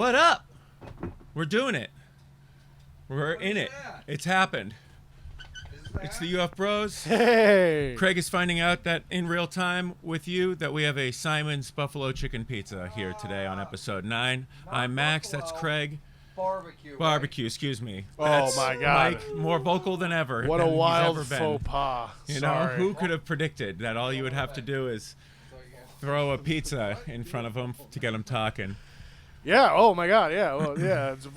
What up? We're doing it. We're in it. It's happened. It's the UFBros. Hey! Craig is finding out that in real time with you that we have a Simon's Buffalo Chicken Pizza here today on episode 9. I'm Max. That's Craig. Barbecue, excuse me. That's my God. Mike, more vocal than ever. What a than wild he's ever faux been. pas. You Sorry. know, who could have predicted that all you would have to do is throw a pizza in front of him to get him talking? Yeah, oh my God, yeah. Well, yeah, it's a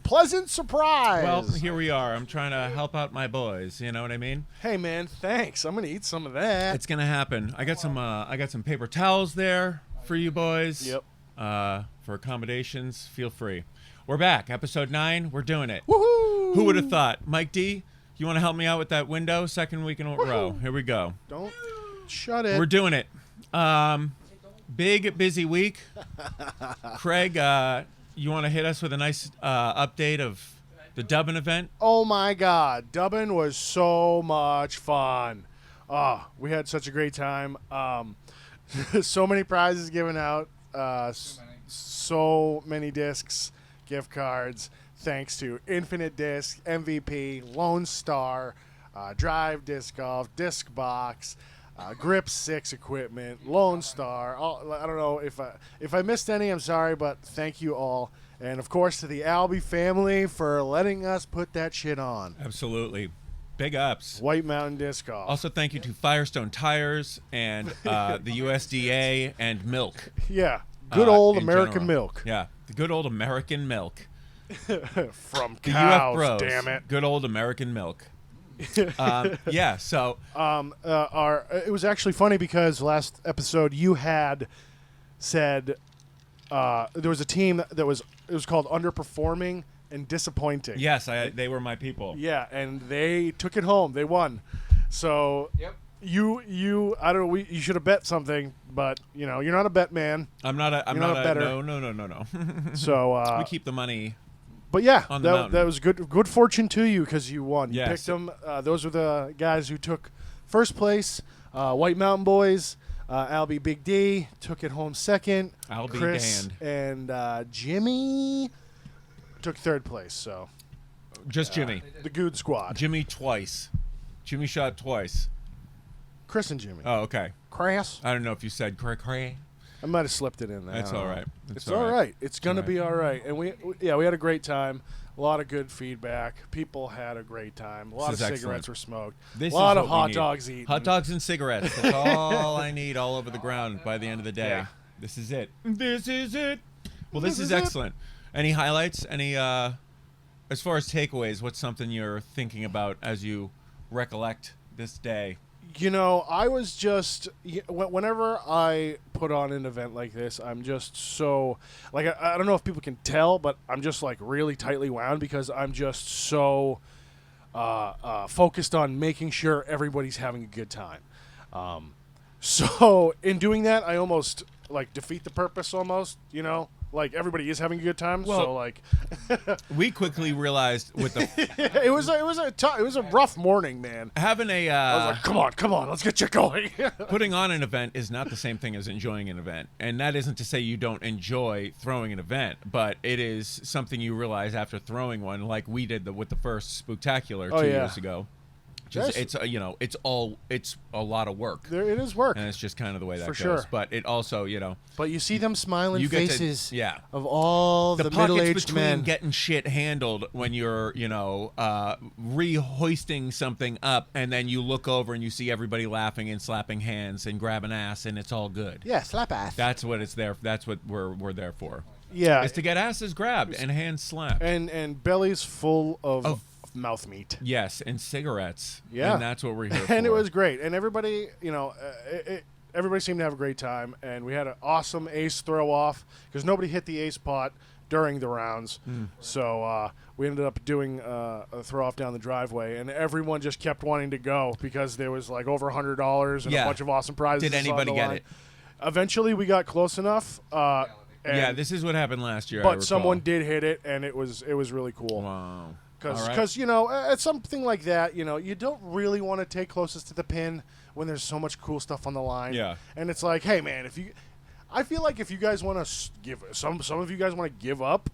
pleasant surprise. Well, here we are. I'm trying to help out my boys. You know what I mean? Hey, man, thanks. I'm going to eat some of that. It's gonna happen. I got some paper towels there for you boys. Yep. For accommodations, feel free. We're back. Episode 9. We're doing it. Woohoo! Who would have thought? Mike D, you want to help me out with that window? Second week in a row. Here we go. Don't shut it. We're doing it. Big, busy week. Craig, you want to hit us with a nice update of the Dubbin event? Oh, my God. Dubbin was so much fun. Oh, we had such a great time. So many prizes given out. So many discs, gift cards, thanks to Infinite Disc, MVP, Lone Star, Drive Disc Golf, Disc Box, Grip 6 equipment, Lone Star. I don't know if I missed any, I'm sorry, but thank you all. And, of course, to the Albee family for letting us put that shit on. Absolutely. Big ups. White Mountain Disc Golf. Also, thank you to Firestone Tires and the USDA and milk. Yeah. Good old in American general. milk. Yeah, the good old American milk. From The cows, UFBros. damn it. Good old American milk. Yeah, so It was actually funny because last episode you had said there was a team that was called Underperforming and Disappointing. yes, they were my people. Yeah, and they took it home. They won. So Yep. you I don't know. You should have bet something, but you know you're not a bet man. I'm not a. I'm You're not a better. No. So We keep the money. But yeah, on the mountain. that was good fortune to you because you won. You Yes. picked them. Those were the guys who took first place. White Mountain Boys, Albie Big D took it home second. I'll be Chris damned. and Jimmy took third place. So Just Jimmy. the Good Squad. Jimmy twice. Jimmy shot twice. Chris and Jimmy. Oh, okay. Crass. I don't know if you said cray. I might have slipped it in there. That's I don't all know. right. It's all right. It's gonna all right. be all right. And we had a great time. A lot of good feedback. People had a great time. A lot of is cigarettes excellent. were smoked. This A lot is of what we hot need. dogs eaten. Hot dogs and cigarettes. That's all I need all over the ground by the end of the day. Yeah. This is it. This is it. Well, this This is is it. excellent. Any highlights? Any, as far as takeaways, what's something you're thinking about as you recollect this day? You know, I was just whenever I put on an event like this, I'm just so like I don't know if people can tell, but I'm just like really tightly wound because I'm just so focused on making sure everybody's having a good time. So in doing that, I almost like defeat the purpose almost. You know, like everybody is having a good time. Well, so like We quickly realized with the it was a rough morning, man. having a I was like, come on, let's get you going. putting on an event is not the same thing as enjoying an event. And that isn't to say you don't enjoy throwing an event, but it is something you realize after throwing one, like we did with the first Spooktacular 2 yeah. years ago. Just, Yes. it's a lot of work. There it is work. And it's just kind of the way that For goes. sure. But it also, But you see them smiling you get to- faces yeah. of all the, the pockets middle-aged between men. getting shit handled when you're, re-hoisting something up, and then you look over and you see everybody laughing and slapping hands and grabbing ass, and it's all good. Yeah, slap ass. That's what it's there. That's what we're there for. Yeah, Is to get asses grabbed and hands slapped. and bellies full of Of- mouth meat. Yes, and cigarettes. Yeah. And that's what we're here for. And it was great. And everybody, everybody seemed to have a great time. And we had an awesome ace throw off because nobody hit the ace pot during the rounds. So we ended up doing a throw off down the driveway, and everyone just kept wanting to go because there was like over $100 and Yeah. a bunch of awesome prizes. Did anybody on the get line. it? Eventually, we got close enough. Yeah, And- this is what happened last year. I but recall. someone did hit it, and it was really cool. Wow. Because All right. at something like that, you don't really want to take closest to the pin when there's so much cool stuff on the line. Yeah. And it's like, hey, man, I feel like if you guys want to give some of you guys want to give up,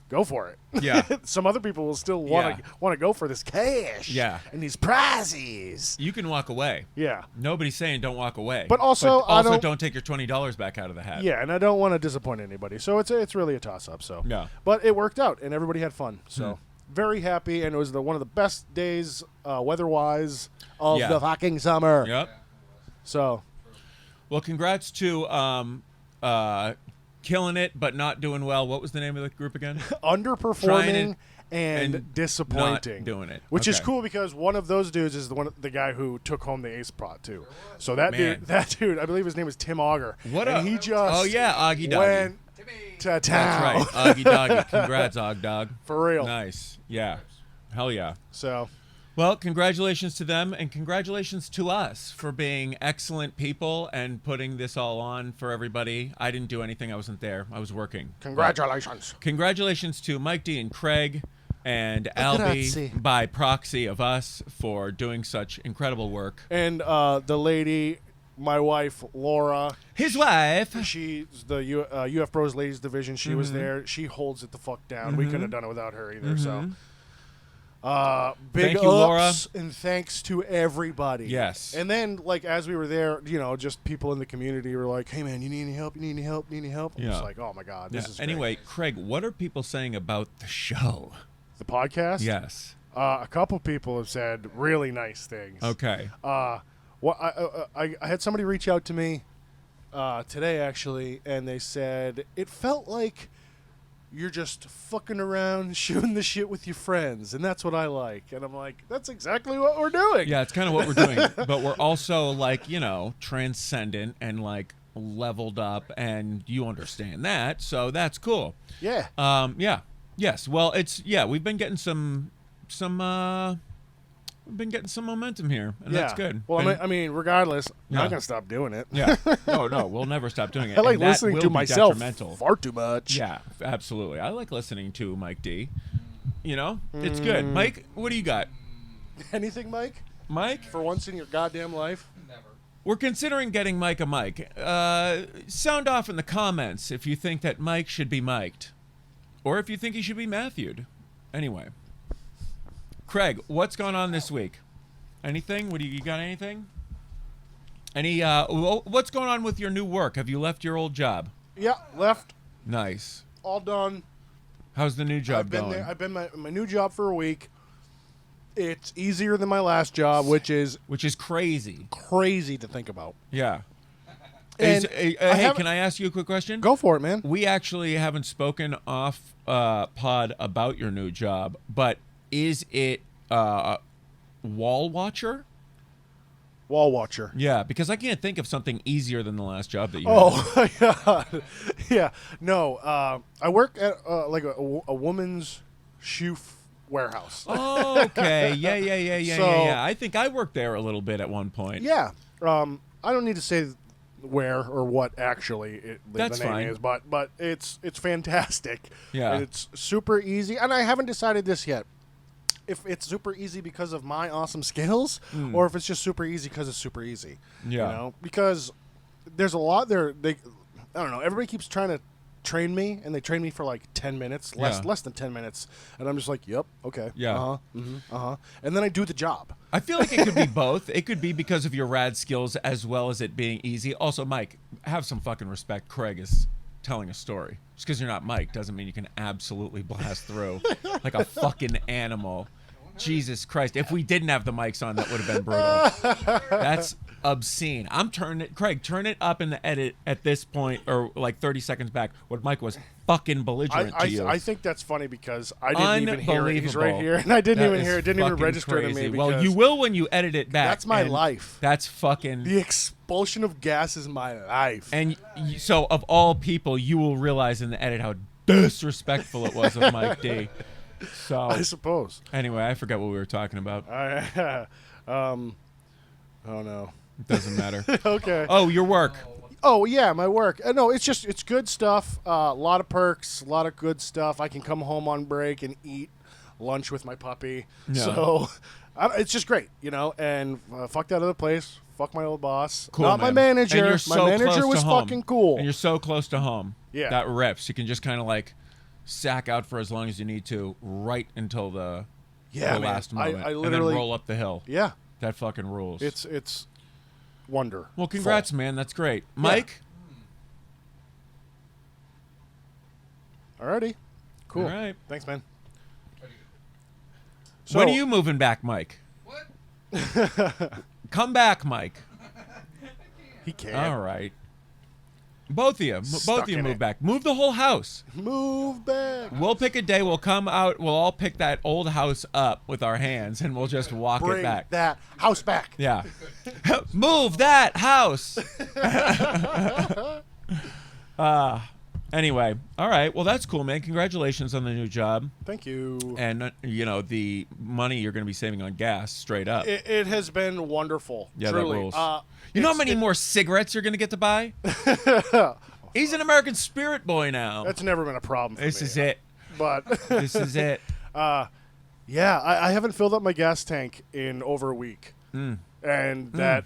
go for it. Yeah. Some other people will still want to go for this cash. Yeah. And these prizes. You can walk away. Yeah. Nobody's saying don't walk away. But also, don't take your $20 back out of the hat. Yeah, and I don't want to disappoint anybody. So it's really a toss up. So yeah. But it worked out, and everybody had fun. So very happy, and it was one of the best days weather wise of the fucking summer. Yep. So. Well, congrats to killing it but not doing well. What was the name of the group again? Underperforming and disappointing. Not doing it. Which is cool because one of those dudes is the guy who took home the ace prot too. So that dude, I believe his name was Tim Auger. He just Augie Doggy went to town. That's right. Augie Doggy. Congrats, Og Dog. For real. Nice. Yeah. Hell yeah. So well, congratulations to them, and congratulations to us for being excellent people and putting this all on for everybody. I didn't do anything. I wasn't there. I was working. Congratulations. Congratulations to Mike D and Craig and Albie by proxy of us for doing such incredible work. And the lady, my wife, Laura. His wife. She's the UFBros Ladies Division. She was there. She holds it the fuck down. We couldn't have done it without her either, so... big Thank you, Laura. And thanks to everybody. Yes. And then, like, as we were there, just people in the community were like, hey, man, you need any help? You need any help? You need any help? I'm just like, oh, my God, this is great. Anyway, Craig, what are people saying about the show? The podcast? Yes. A couple people have said really nice things. Okay. I had somebody reach out to me today, actually, and they said it felt like you're just fucking around shooting the shit with your friends, and that's what I like. And I'm like, that's exactly what we're doing. Yeah, it's kind of what we're doing. But we're also, like, transcendent and, like, leveled up, and you understand that, so that's cool. Yeah. Yeah. Yes. Well, we've been getting some momentum here, and that's good. Well, and, I mean, regardless, I'm not going to stop doing it. Yeah. No, we'll never stop doing it. I like listening to myself far too much. Yeah, absolutely. I like listening to Mike D. It's good. Mike, what do you got? Anything, Mike? Mike? For once in your goddamn life? Never. We're considering getting Mike a mic. Sound off in the comments if you think that Mike should be mic'd. Or if you think he should be Matthewed. Anyway. Craig, what's going on this week? Anything? You got anything? What's going on with your new work? Have you left your old job? Yeah, left. Nice. All done. How's the new job going? I've been my new job for a week. It's easier than my last job, which is crazy. Crazy to think about. Yeah. And hey, can I ask you a quick question? Go for it, man. We actually haven't spoken off pod about your new job, but is it wall watcher? Wall watcher. Yeah, because I can't think of something easier than the last job that you had. Yeah. No, I work at like a woman's shoe warehouse. Oh, okay. Yeah. I think I worked there a little bit at one point. Yeah. I don't need to say where or what actually the name is, but it's fantastic. Yeah. And it's super easy, and I haven't decided this yet. If it's super easy because of my awesome skills, or if it's just super easy because it's super easy. Yeah. Because there's a lot there. I don't know. Everybody keeps trying to train me, and they train me for like 10 minutes, less than 10 minutes, and I'm just like, yep, okay, and then I do the job. I feel like it could be both. It could be because of your rad skills as well as it being easy. Also, Mike, have some fucking respect. Craig is telling a story. Just because you're not Mike doesn't mean you can absolutely blast through like a fucking animal. Jesus Christ. If we didn't have the mics on, that would have been brutal. That's obscene. Craig, turn it up in the edit at this point, or like 30 seconds back, when Mike was fucking belligerent to you. I think that's funny because I didn't even hear it. He's right here, and I didn't even hear it. It didn't even register to me. Well, you will when you edit it back. That's my life. That's fucking... The expulsion of gas is my life. And so, of all people, you will realize in the edit how disrespectful it was of Mike D. So I suppose. Anyway, I forgot what we were talking about. Oh no, it doesn't matter. Okay. Oh, your work. Oh yeah, my work. No, it's good stuff. A lot of perks, a lot of good stuff. I can come home on break and eat lunch with my puppy. Yeah. So it's just great, you know. And fuck that other place. Fuck my old boss. Cool, Not man. my manager. And you're My so manager close was to home. fucking cool. And you're so close to home. Yeah. That rips. You can just kind of like sack out for as long as you need to, right until the last moment, I and literally then roll up the hill. Yeah. That fucking rules. It's wonder. Well, congrats, man. That's great, Mike. Alrighty. Cool. All right. Thanks, man. So, When are you moving back, Mike? What? Come back, Mike. He can't. All right. Both of you. Stuck Both of you in move it. back. Move the whole house. Move back. We'll pick a day. We'll come out. We'll all pick that old house up with our hands, and we'll just walk Bring it back. that house back. Yeah. Move that house. Anyway. All right. Well, that's cool, man. Congratulations on the new job. Thank you. And, the money you're going to be saving on gas, straight up. It has been wonderful. Yeah, truly. that rules. You know how many more cigarettes you're going to get to buy? He's an American Spirit boy now. That's never been a problem for This me. is it. But This is it. yeah, I haven't filled up my gas tank in over a week, and that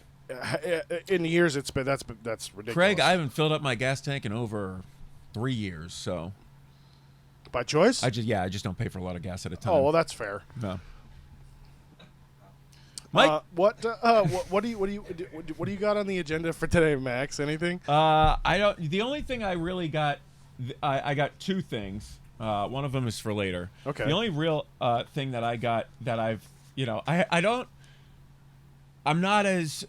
in years that's ridiculous. Craig, I haven't filled up my gas tank in over 3 years, so by choice. I just don't pay for a lot of gas at a time. Oh well, that's fair. No. Mike, What do you got on the agenda for today, Max? Anything? I don't. The only thing I really got, I got two things. One of them is for later. Okay. The only real thing that I got that I've, I'm not as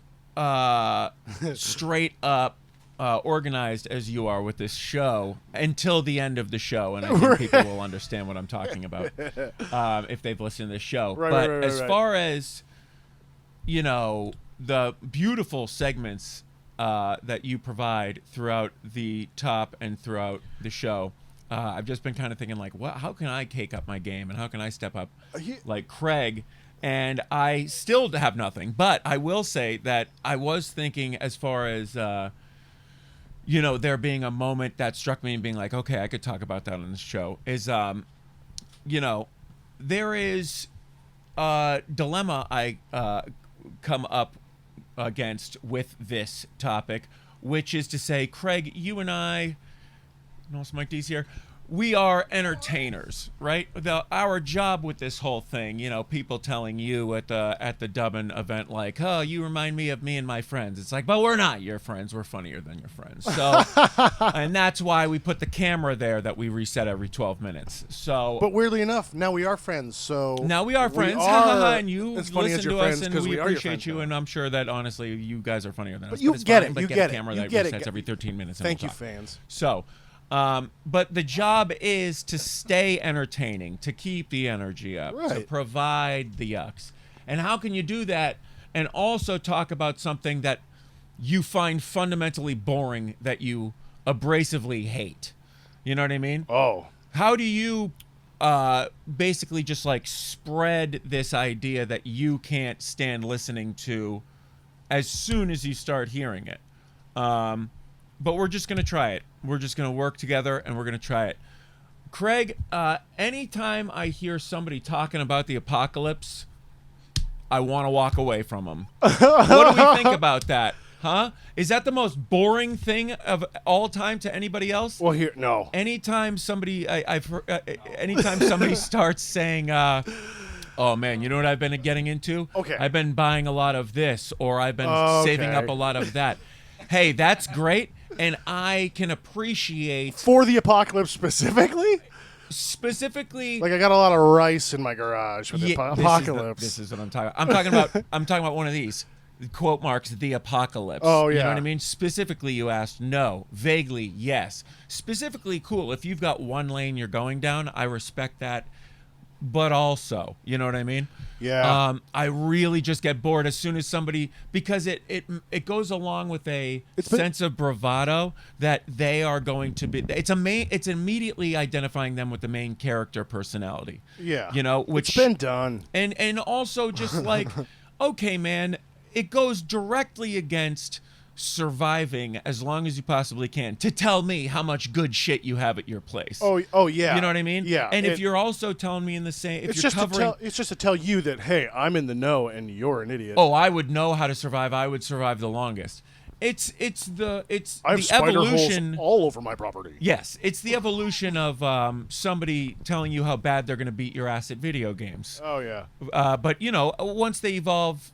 straight up organized as you are with this show until the end of the show, and I think people will understand what I'm talking about if they've listened to this show. Right, As far as the beautiful segments that you provide throughout the top and throughout the show, I've just been kind of thinking like, how can I take up my game and how can I step up like Craig? And I still have nothing, but I will say that I was thinking as far as there being a moment that struck me and being like, okay, I could talk about that on this show is there is a dilemma I come up against with this topic, which is to say, Craig, you and I, and also Mike D's here, we are entertainers, right? Our job with this whole thing, people telling you at the Dublin event, like, oh, you remind me of me and my friends. It's like, but we're not your friends. We're funnier than your friends. So, and that's why we put the camera there that we reset every 12 minutes. So, But weirdly enough, now we are friends. So now we are friends, and you as funny listen as your to friends us, and because we are your appreciate friends you. now. And I'm sure that honestly, you guys are funnier than us. you it's get fine, it, but you get get a it, camera you that get it. resets every 13 minutes. And Thank we'll you, talk. fans. So, but the job is to stay entertaining, to keep the energy up, to Right. provide the yucks. And how can you do that and also talk about something that you find fundamentally boring that you abrasively hate? You know what I mean? Oh, How do you basically just like spread this idea that you can't stand listening to as soon as you start hearing it? But we're just going to try it. We're just going to work together and we're going to try it. Craig, anytime I hear somebody talking about the apocalypse, I want to walk away from them. What do we think about that? Huh? Is that the most boring thing of all time to anybody else? well, no. Anytime somebody, I've heard, anytime somebody starts saying, "Oh man, you know what I've been getting into? Okay. I've been buying a lot of this, or I've been saving Okay. up a lot of that." Hey, that's great, and I can appreciate For the apocalypse specifically? specifically. Like I got a lot of rice in my garage with the Yeah, apocalypse. This is what I'm talking about. I'm talking about one of these. Quote marks, the apocalypse. Oh, You know yeah. what I mean? Specifically, you asked, no. Vaguely, yes. Specifically, cool. If you've got one lane you're going down, I respect that. But also, you know what I mean? Yeah. I really just get bored as soon as somebody, because it goes along with a sense of bravado that they are going to be. It's immediately identifying them with the main character personality. Yeah. Which it's been done. and also just like, okay, man, it goes directly against surviving as long as you possibly can to tell me how much good shit you have at your place. Oh yeah. You know what I mean? Yeah. And if you're also telling me in the same, if it's you're just covering, it's just to tell you that, hey, I'm in the know and you're an idiot. oh, I would know how to survive. I would survive the longest. It's the I have the spider evolution. holes all over my property. Yes, it's the evolution of somebody telling you how bad they're going to beat your ass at video games. Oh yeah. But once they evolve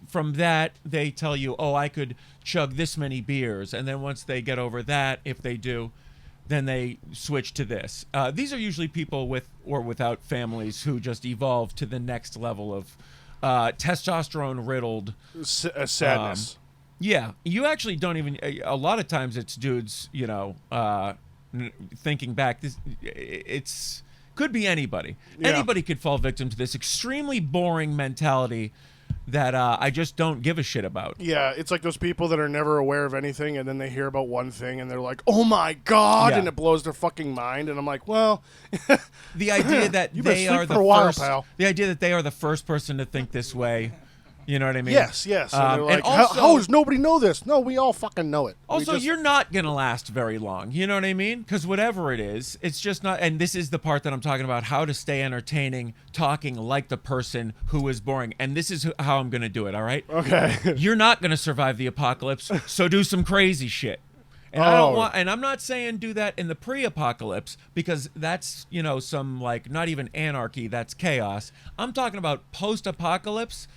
from that, they tell you, oh, I could chug this many beers, and then once they get over that, if they do, then they switch to this. These are usually people with or without families who just evolve to the next level of testosterone riddled Sadness. Yeah, you actually don't even. A lot of times, it's dudes. Thinking back, it's could be anybody. Yeah. Anybody could fall victim to this extremely boring mentality that I just don't give a shit about. Yeah, it's like those people that are never aware of anything, and then they hear about one thing, and they're like, "Oh my god!" Yeah. and it blows their fucking mind. And I'm like, "Well, The idea that You better they sleep are for the a while, first. pal. The idea that they are the first person to think this way. You know what I mean? yes." And they're like, and also, how does nobody know this? No, we all fucking know it. We Also, just- you're not going to last very long. You know what I mean? Because whatever it is, it's just not. And this is the part that I'm talking about, how to stay entertaining, talking like the person who is boring. And this is how I'm going to do it, all right? okay. You're not going to survive the apocalypse, so do some crazy shit. And I don't Oh. want, and I'm not saying do that in the pre-apocalypse, because that's, some like not even anarchy, that's chaos. I'm talking about post-apocalypse.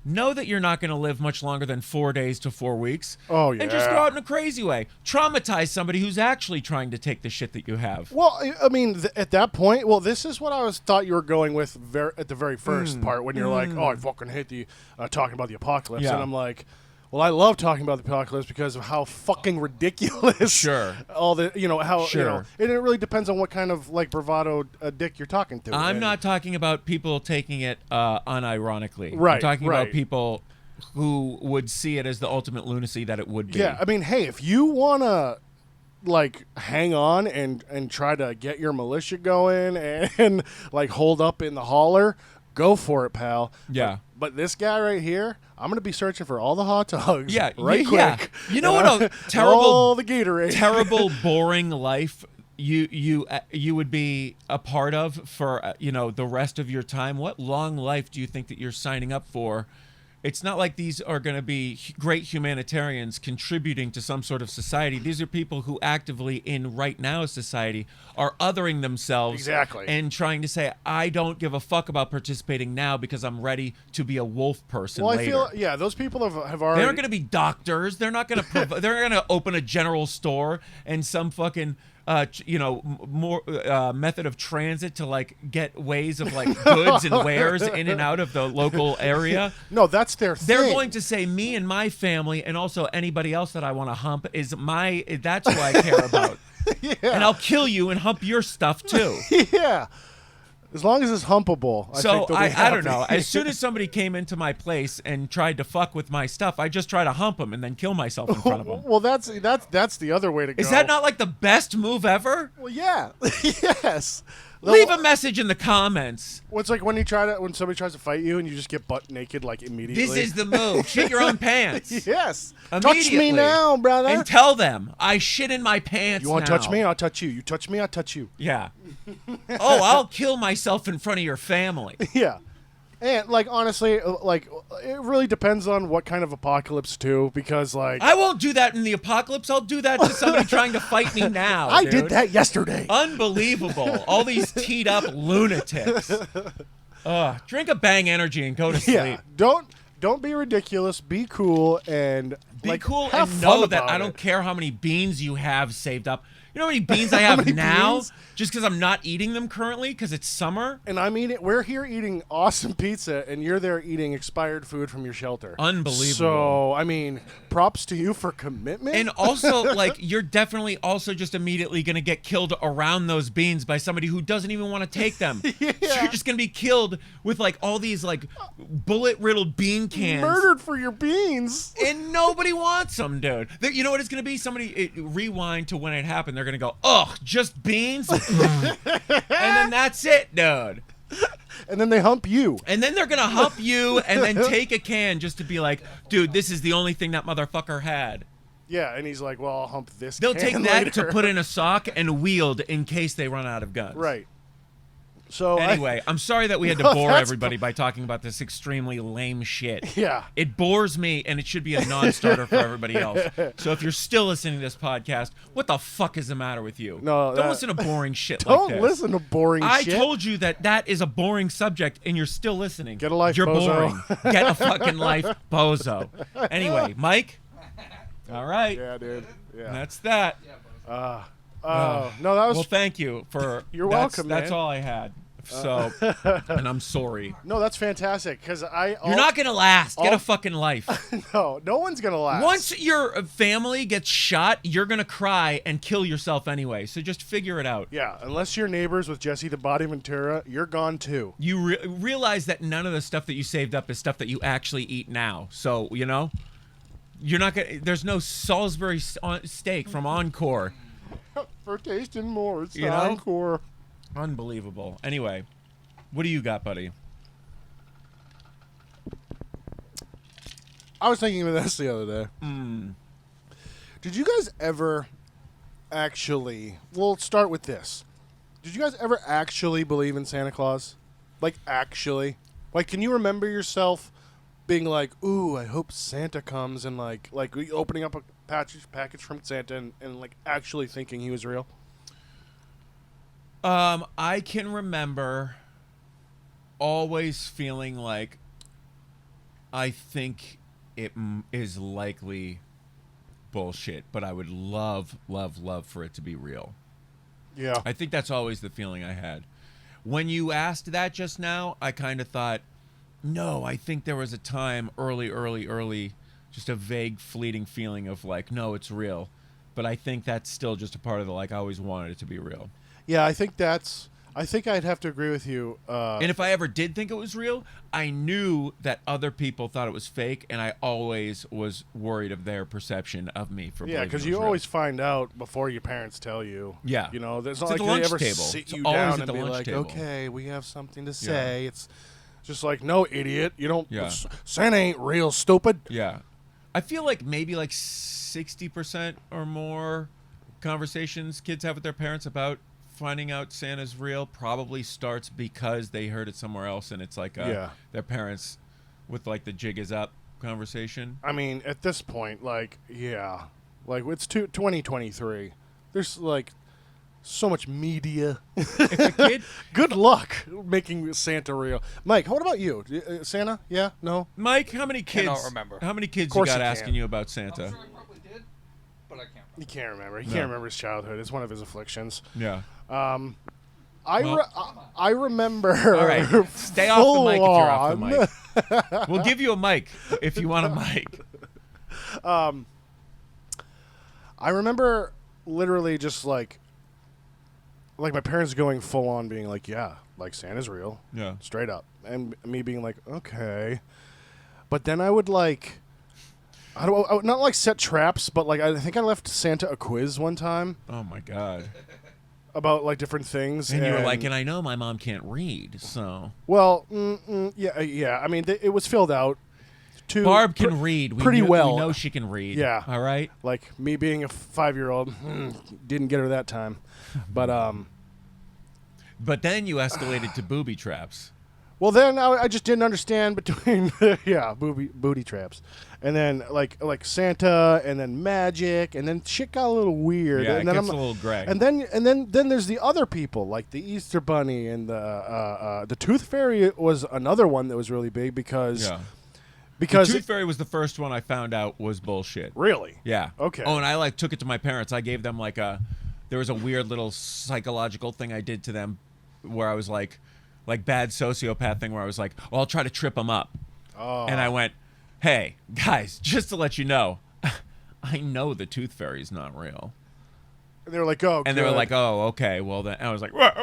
Know that you're not going to live much longer than 4 days to 4 weeks. Oh, And just go yeah. out in a crazy way. Traumatize somebody who's actually trying to take the shit that you have. Well, I mean, at that point, this is what I thought you were going with at the very first part when you're like, "Oh, I fucking hate the talking about the apocalypse," Yeah. and I'm like, "Well, I love talking about the apocalypse because of how fucking ridiculous." Sure. All the how Sure. and it really depends on what kind of like bravado dick you're talking to. I'm And- not talking about people taking it unironically. Right, I'm talking right. about people who would see it as the ultimate lunacy that it would be. Yeah, I mean, hey, if you wanna like hang on and try to get your militia going and like hold up in the holler, go for it, pal. Yeah. But this guy right here, I'm gonna be searching for all the hot dogs. Yeah, right yeah. quick. You know what a terrible, all the Gatorade. terrible, boring life you would be a part of for the rest of your time. What long life do you think that you're signing up for? It's not like these are going to be great humanitarians contributing to some sort of society. These are people who actively in right now society are othering themselves. Exactly. And trying to say, I don't give a fuck about participating now because I'm ready to be a wolf person Well, later. I feel those people have already. They aren't going to be doctors. They're not going to. They're going to open a general store and some fucking, more method of transit to like get ways of like goods and wares in and out of the local area. No, that's their thing. They're going to say me and my family and also anybody else that I want to hump is my. That's who I care about. Yeah. And I'll kill you and hump your stuff too. Yeah. As long as it's humpable. So think they'll be I don't happy. know. As soon as somebody came into my place and tried to fuck with my stuff, I just try to hump them and then kill myself in front of them. Well, that's the other way to go. Is that not like the best move ever? Well, yeah. Yes. Leave a message in the comments. Well, it's like when somebody tries to fight you and you just get butt naked like immediately. This is the move. Shit your own pants. Yes. Touch Immediately. me now, brother. And tell them I shit in my pants. You want to now. touch me? I'll touch you. You touch me? I'll touch you. Yeah. Oh, I'll kill myself in front of your family. Yeah. And like honestly, like it really depends on what kind of apocalypse too, because like I won't do that in the apocalypse. I'll do that to somebody trying to fight me now. I dude. did that yesterday. Unbelievable. All these teed up lunatics. Drink a Bang Energy and go to sleep. Yeah. Don't be ridiculous. Be cool and Be like, cool have and fun know that about I don't it. care how many beans you have saved up. You know how many beans I have many now? beans? Just because I'm not eating them currently because it's summer? And I mean, we're here eating awesome pizza, and you're there eating expired food from your shelter. Unbelievable. So, I mean, props to you for commitment. And also, like, you're definitely also just immediately going to get killed around those beans by somebody who doesn't even want to take them. Yeah. So you're just going to be killed with, like, all these, like, bullet-riddled bean cans. murdered for your beans. And nobody wants them, dude. You know what it's going to be? Somebody rewind to when it happened. They're going to go, ugh, just beans? And then that's it, dude. And then they hump you. And then they're going to hump you and then take a can just to be like, dude, this is the only thing that motherfucker had. Yeah, and he's like, well, I'll hump this They'll can take that later. to put in a sock and wield in case they run out of guns. Right. So Anyway, I'm sorry that we had to No, bore that's everybody by talking about this extremely lame shit. Yeah. It bores me, and it should be a non-starter for everybody else. So if you're still listening to this podcast, what the fuck is the matter with you? No, Don't listen to boring shit Don't like this. listen to boring shit. I told you that is a boring subject, and you're still listening. Get a life, You're bozo. boring. Get a fucking life, bozo. Anyway, Mike. All right. Yeah, dude. Yeah. That's that. No, that was. Well, thank you for. You're that's, welcome, That's man. all I had. So, and I'm sorry. No, that's fantastic because You're not gonna last. Get a fucking life. No one's gonna last. Once your family gets shot, you're gonna cry and kill yourself anyway. So just figure it out. Yeah, unless you're neighbors with Jesse the Body Ventura, you're gone too. You realize that none of the stuff that you saved up is stuff that you actually eat now. So you're not gonna. There's no Salisbury steak from Encore. For tasting more, it's You know? Encore. Unbelievable. Anyway, what do you got, buddy? I was thinking of this the other day. Did you guys ever actually? We'll start with this. Did you guys ever actually believe in Santa Claus? Like actually? Like, can you remember yourself being like, "Ooh, I hope Santa comes," and like opening up a package from Santa and like actually thinking he was real? I can remember always feeling like I think it is likely bullshit, but I would love for it to be real. Yeah. I think that's always the feeling I had. When you asked that just now, I kind of thought, no, I think there was a time early, just a vague fleeting feeling of like, no, it's real. But I think that's still just a part of the, like, I always wanted it to be real. Yeah, I think I'd have to agree with you. And if I ever did think it was real, I knew that other people thought it was fake, and I always was worried of their perception of me for believing because it was you real. always find out before your parents tell you. Yeah. You know, there's not It's like at the they lunch ever table. sit It's you always down at and the be lunch like, table. okay, we have something to say. It's just like, no, idiot. You don't. Yeah. Santa ain't real, stupid. Yeah. I feel like maybe like 60% or more conversations kids have with their parents about finding out Santa's real probably starts because they heard it somewhere else, and it's like their parents with like the jig is up conversation. I mean, at this point, like, it's 2023. There's like so much media. If a kid, Good luck making Santa real. Mike, what about you? Santa? Yeah? No? Mike, how many kids? Cannot remember. How many kids you Course got you asking can. you about I'm Santa? sure I probably did, but I can't remember. He can't remember. He No. can't remember his childhood. It's one of his afflictions. Yeah. I remember. All right. Stay off the mic if you're off the full-on- mic. We'll give you a mic if you want a mic. I remember literally just like my parents going full on being like, yeah, like Santa's real. Yeah. Straight up. And me being like, okay. But then I would like, I would not like set traps, but like I think I left Santa a quiz one time Oh my God. about like different things. And you were like, and I know my mom can't read, so well, yeah. I mean, it was filled out. Barb can read. We pretty knew- well. We know she can read. Yeah. All right. Like me being a 5-year-old, didn't get her that time. But But then you escalated to booby traps. well, then I just didn't understand between booty traps, and then like Santa, and then magic, and then shit got a little weird. Yeah, and it then gets a little gray. And then there's the other people like the Easter Bunny and the Tooth Fairy was another one that was really big because Yeah. because Tooth Fairy was the first one I found out was bullshit. really Yeah. Okay. Oh, and I like took it to my parents. I gave them like there was a weird little psychological thing I did to them where I was like bad sociopath thing where I was like, oh, I'll try to trip them up. Oh. And I went, hey, guys, just to let you know, I know the Tooth Fairy's not real. and they were like, oh, And they were good. like, oh, okay, well then. And I was like, what?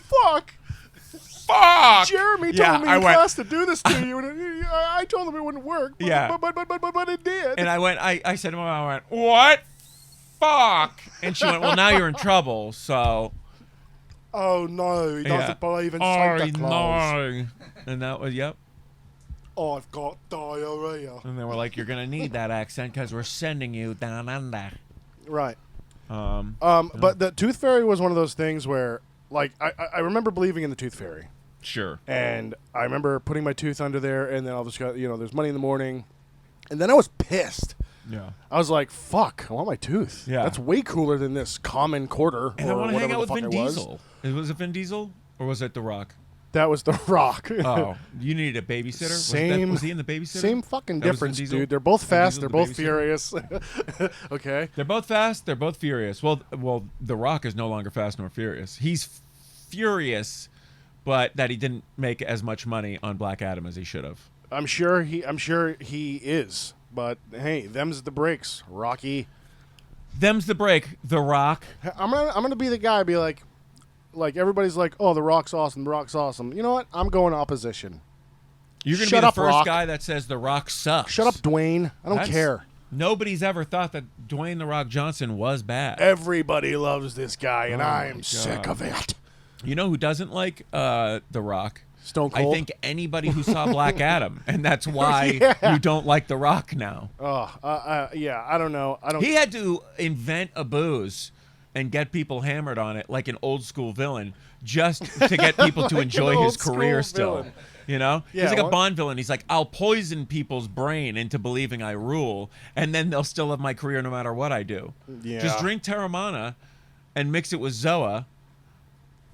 fuck. Fuck! Jeremy Yeah, told me I in went- class to do this to you, and I told him it wouldn't work. But, Yeah. but it did. And I went, I said to my mom, I went, what? Fuck! And she went, well, now you're in trouble, so. oh no, he doesn't Yeah. believe in Oh, Santa Claus. no. And that was, yep. I've got diarrhea. And they were like, "You're gonna need that accent because we're sending you down under." Right. But the Tooth Fairy was one of those things where, like, I remember believing in the Tooth Fairy. Sure. And I remember putting my tooth under there, and then I'll just go, there's money in the morning. And then I was pissed. Yeah. I was like, fuck, I want my tooth. Yeah. That's way cooler than this common quarter. And or I want to hang whatever out the with fuck Vin it was. Diesel. Was it Vin Diesel or was it The Rock? That was The Rock. Oh, you needed a babysitter? Same. Was he in The Babysitter? Same fucking That was Vin difference, Diesel? dude. They're both Vin fast. Diesel, They're the both babysitter? furious. Okay. They're both fast. They're both furious. Well, The Rock is no longer fast nor furious. He's furious, but that he didn't make as much money on Black Adam as he should have. I'm sure he is. But hey, them's the breaks, Rocky. Them's the break, The Rock. I'm gonna be the guy. Be like everybody's like, oh, The Rock's awesome. The Rock's awesome. You know what? I'm going opposition. You're going to Shut be the up, first Rock. guy that says The Rock sucks. Shut up, Dwayne. I don't That's- care. Nobody's ever thought that Dwayne The Rock Johnson was bad. Everybody loves this guy, and Oh, my I'm sick God. of it. You know who doesn't like The Rock? Stone Cold. I think anybody who saw Black Adam, and that's why Yeah. you don't like The Rock now. Yeah. I don't know. I don't. He had to invent a booze and get people hammered on it like an old school villain just to get people to Like enjoy an his old-school career still. villain. You know? Yeah, He's like a what? Bond villain. He's like, I'll poison people's brain into believing I rule, and then they'll still have my career no matter what I do. Yeah. Just drink Terramana and mix it with Zoa.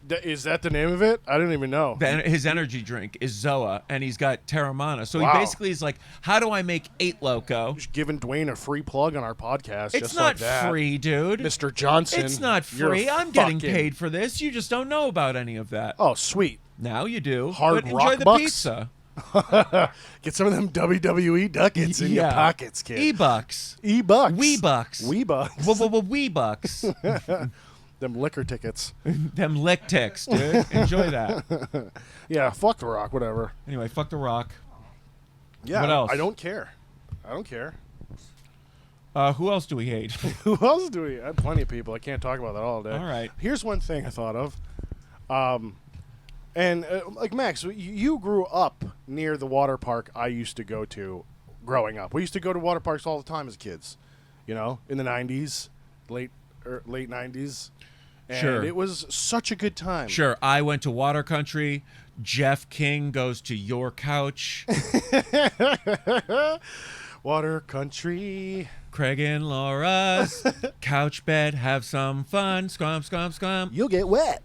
Is that the name of it? I didn't even know. His energy drink is Zoa, and he's got Terramana. So Wow. he basically is like, how do I make 8 Loco? Just giving Dwayne a free plug on our podcast. It's just not like that. free, dude. Mr. Johnson. It's not you're free. I'm getting fucking- paid for this. You just don't know about any of that. Oh, sweet. Now you do. Hard but enjoy rock the bucks? pizza. Get some of them WWE ducats in your pockets, kid. E-bucks. E-bucks. Wee bucks. Wee bucks. Wee bucks. Them liquor tickets. Them lick ticks, dude. Enjoy that. Yeah, fuck The Rock, whatever. Anyway, fuck The Rock. Yeah. What else? I don't care. I don't care. Who else do we hate? Who else do we? I have plenty of people. I can't talk about that all day. All right. Here's one thing I thought of. Like Max, you grew up near the water park I used to go to growing up. We used to go to water parks all the time as kids, in the 90s, late 90s. And Sure. it was such a good time. Sure, I went to Water Country. Jeff King goes to your couch. Water Country. Craig and Laura's couch bed. Have some fun. Scrum, scrum, scrum. You'll get wet.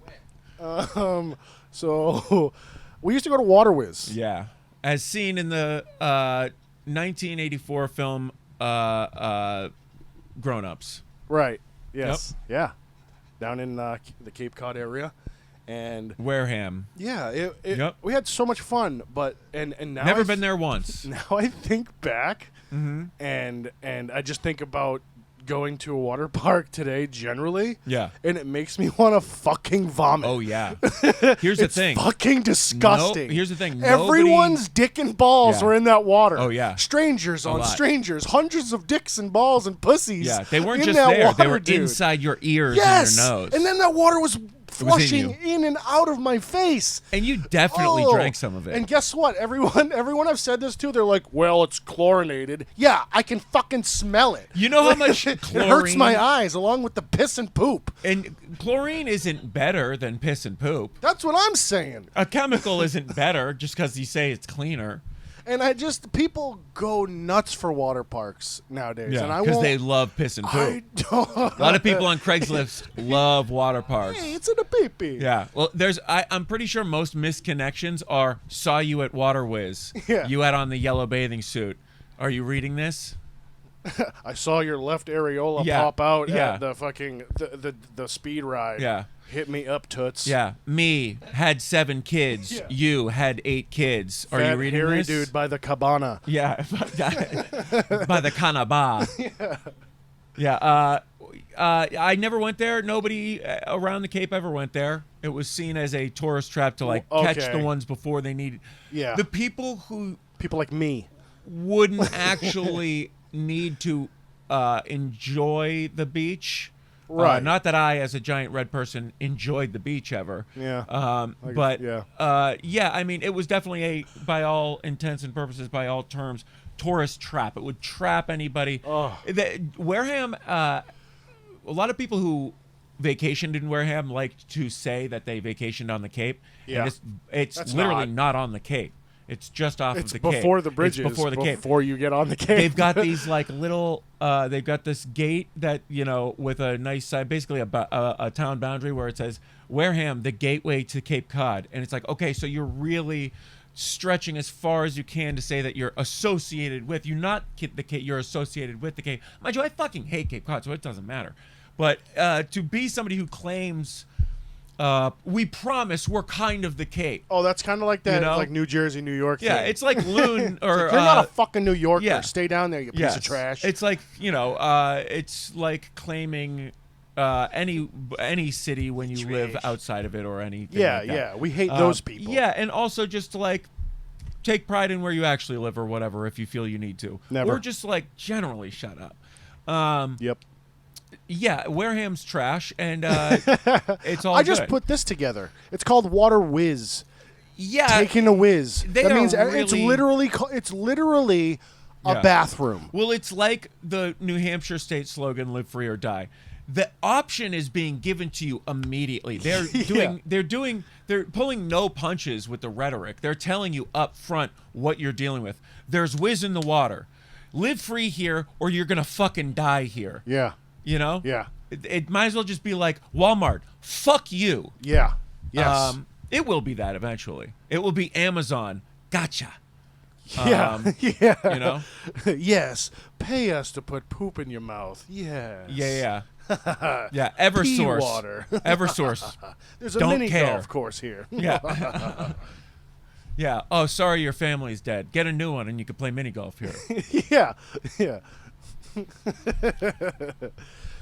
So we used to go to Water Whiz. Yeah. As seen in the 1984 film Grown Ups. Right. Yes. Yeah. Down in the Cape Cod area. And Wareham. yeah, Yep. we had so much fun, but and now Never been there once. Now I think back, Mm-hmm. and I just think about going to a water park today generally. Yeah. And it makes me want to fucking vomit. Oh, yeah. Here's the It's thing. fucking disgusting. No, here's the thing. Everyone's dick and balls Yeah. are in that water. Oh, yeah. Strangers A on lot. strangers. Hundreds of dicks and balls and pussies. Yeah, they weren't in just that there. Water, They were dude. inside your ears Yes. and your nose. And then that water was flushing you. in and out of my face. And you definitely Oh. drank some of it. And guess what? Everyone I've said this to, they're like, well, it's chlorinated. Yeah, I can fucking smell it. You know how much It chlorine... hurts my eyes along with the piss and poop. And chlorine isn't better than piss and poop. That's what I'm saying. A chemical isn't better just because you say it's cleaner. And people go nuts for water parks nowadays. and Yeah, I because won't. they love piss and poop. I don't. A lot of people on Craigslist love water parks. Hey, it's in a pee-pee. Yeah. Well, I'm pretty sure most misconnections are saw you at Water Whiz. Yeah. You had on the yellow bathing suit. Are you reading this? I saw your left areola Yeah, pop out yeah. at the fucking the speed ride. Yeah. Hit me up, toots. Yeah. Me had 7 kids. Yeah. You had 8 kids. Are Fat, you reading hairy this? dude by the cabana. Yeah. By the Kanaba. Yeah. I never went there. Nobody around the Cape ever went there. It was seen as a tourist trap to catch Okay. the ones before they needed. Yeah. The people who People like me. wouldn't actually need to enjoy the beach Right. Not that I, as a giant red person, enjoyed the beach ever. Yeah. Yeah, I mean, it was definitely by all intents and purposes, by all terms, tourist trap. It would trap anybody. Oh. Wareham, a lot of people who vacationed in Wareham like to say that they vacationed on the Cape. Yeah. And it's That's literally not. not on the Cape. It's just off It's of the Cape. before the bridges. It's before the Cape. Before you get on the Cape. They've got these like little. They've got this gate that with a nice side, basically a town boundary where it says Wareham, the gateway to Cape Cod, and it's like, okay, so you're really stretching as far as you can to say that you're associated with. You're not the Cape. You're associated with the Cape. Mind you, I fucking hate Cape Cod, so it doesn't matter. But to be somebody who claims. We promise we're kind of the Cape. Oh, that's kind of like that, You know? like New Jersey, New York. Yeah, thing. it's like Loon or You're not a fucking New Yorker. yeah. Stay down there, you piece of trash. It's like it's like claiming any city when you live Trash. outside of it or anything. yeah, like that. yeah. We hate those people. Yeah, and also just to like take pride in where you actually live or whatever if you feel you need to. Never. Or just like generally shut up. Yep. Yeah, Wareham's trash, and it's all. I just good. put this together. It's called Water Whiz. Yeah, Taking a whiz. they That are means really- it's literally a Yeah. bathroom. Well, it's like the New Hampshire state slogan "Live free or die." The option is being given to you immediately. They're they're pulling no punches with the rhetoric. They're telling you up front what you're dealing with. There's whiz in the water. Live free here, or you're gonna fucking die here. Yeah. You know? Yeah. It might as well just be like Walmart. Fuck you. Yeah. Yes. It will be that eventually. It will be Amazon. Gotcha. yeah. Yeah. You know? Yes. Pay us to put poop in your mouth. Yes. Yeah. Yeah. Eversource. Pea water. Eversource. There's a Don't mini care. golf course here. Yeah. Yeah. Oh, sorry, your family's dead. Get a new one, and you can play mini golf here. Yeah. Yeah.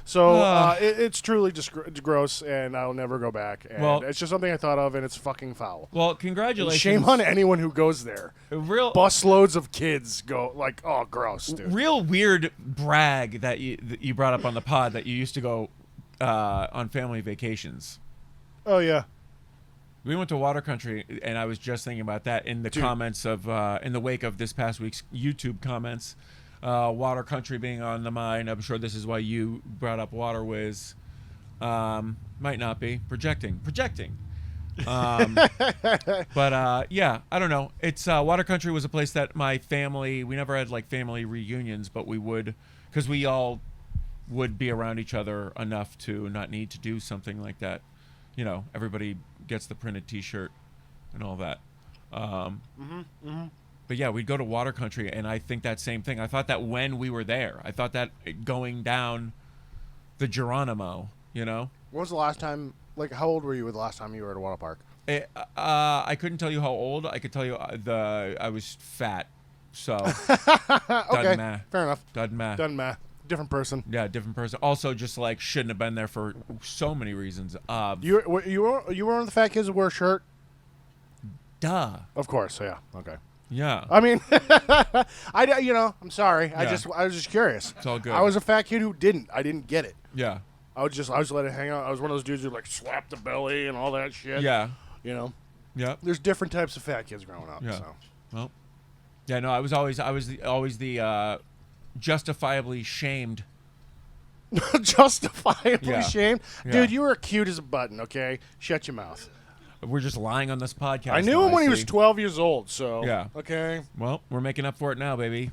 So it's truly just gross, and I'll never go back. And Well- it's just something I thought of, and it's fucking foul. Well, And congratulations. shame on anyone who goes there. Real, Bus loads of kids go like, oh, gross, dude. real weird brag that you brought up on the pod that you used to go on family vacations. Oh yeah. We went to Water Country, and I was just thinking about that in the comments of in the wake of this past week's YouTube comments. Water Country being on the mind. I'm sure this is why you brought up Water Whiz. Might not be projecting. But yeah, I don't know. It's Water Country was a place that my family. We never had like family reunions, but we would, because we all would be around each other enough to not need to do something like that. You know, everybody gets the printed T-shirt and all that. But yeah, we'd go to Water Country, and I think that same thing. I thought that when we were there, I thought that going down the Geronimo, you know? When was the last time? Like, how old were you the last time you were at a water park? I couldn't tell you how old. I could tell you I was fat, so Okay, doesn't matter. fair enough. Doesn't matter. Doesn't matter. Different person. Yeah, different person. Also, just like shouldn't have been there for so many reasons. You were one of the fat kids that wear a shirt? Duh. Of course, yeah. Okay. Yeah. I mean, I'm sorry. Yeah. I was just curious. It's all good. I was a fat kid who didn't. I didn't get it. Yeah. I was let it hang out. I was one of those dudes who like slap the belly and all that shit. Yeah. You know, Yep. there's different types of fat kids growing up. Yeah. So. Well. Yeah. No, I was always the justifiably shamed. Justifiably Yeah. shamed, Yeah. dude. You were cute as a button. Okay, shut your mouth. We're just lying on this podcast. I knew now, him when he was see. 12 years old. So Yeah. Okay. Well, we're making up for it now, baby.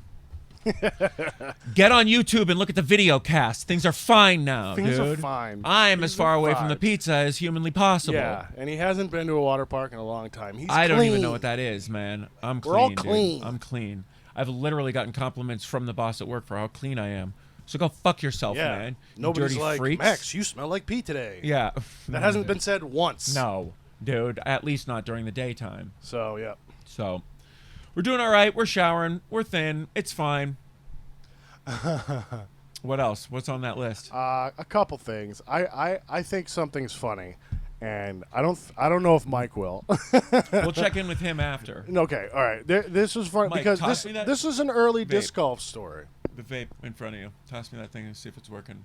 Get on YouTube and look at the video cast. Things are fine now, Things dude. are fine. I'm as Things far are away from fine. the pizza as humanly possible. Yeah, and he hasn't been to a water park in a long time. He's I don't even clean. know what that is, man. I'm clean, We're all dude. clean. I'm clean. I've literally gotten compliments from the boss at work for how clean I am. So go fuck yourself, Yeah. man. You Nobody's dirty like, freaks. Max, you smell like pee today. Yeah. That hasn't been said once. No, dude. At least not during the daytime. So yeah. So we're doing all right. We're showering. We're thin. It's fine. What else? What's on that list? A couple things. I think something's funny, and I don't know if Mike will. We'll check in with him after. Okay, all right. This is fun Mike, because toss me that this is an early disc vape. golf story. The vape in front of you. Toss me that thing and see if it's working.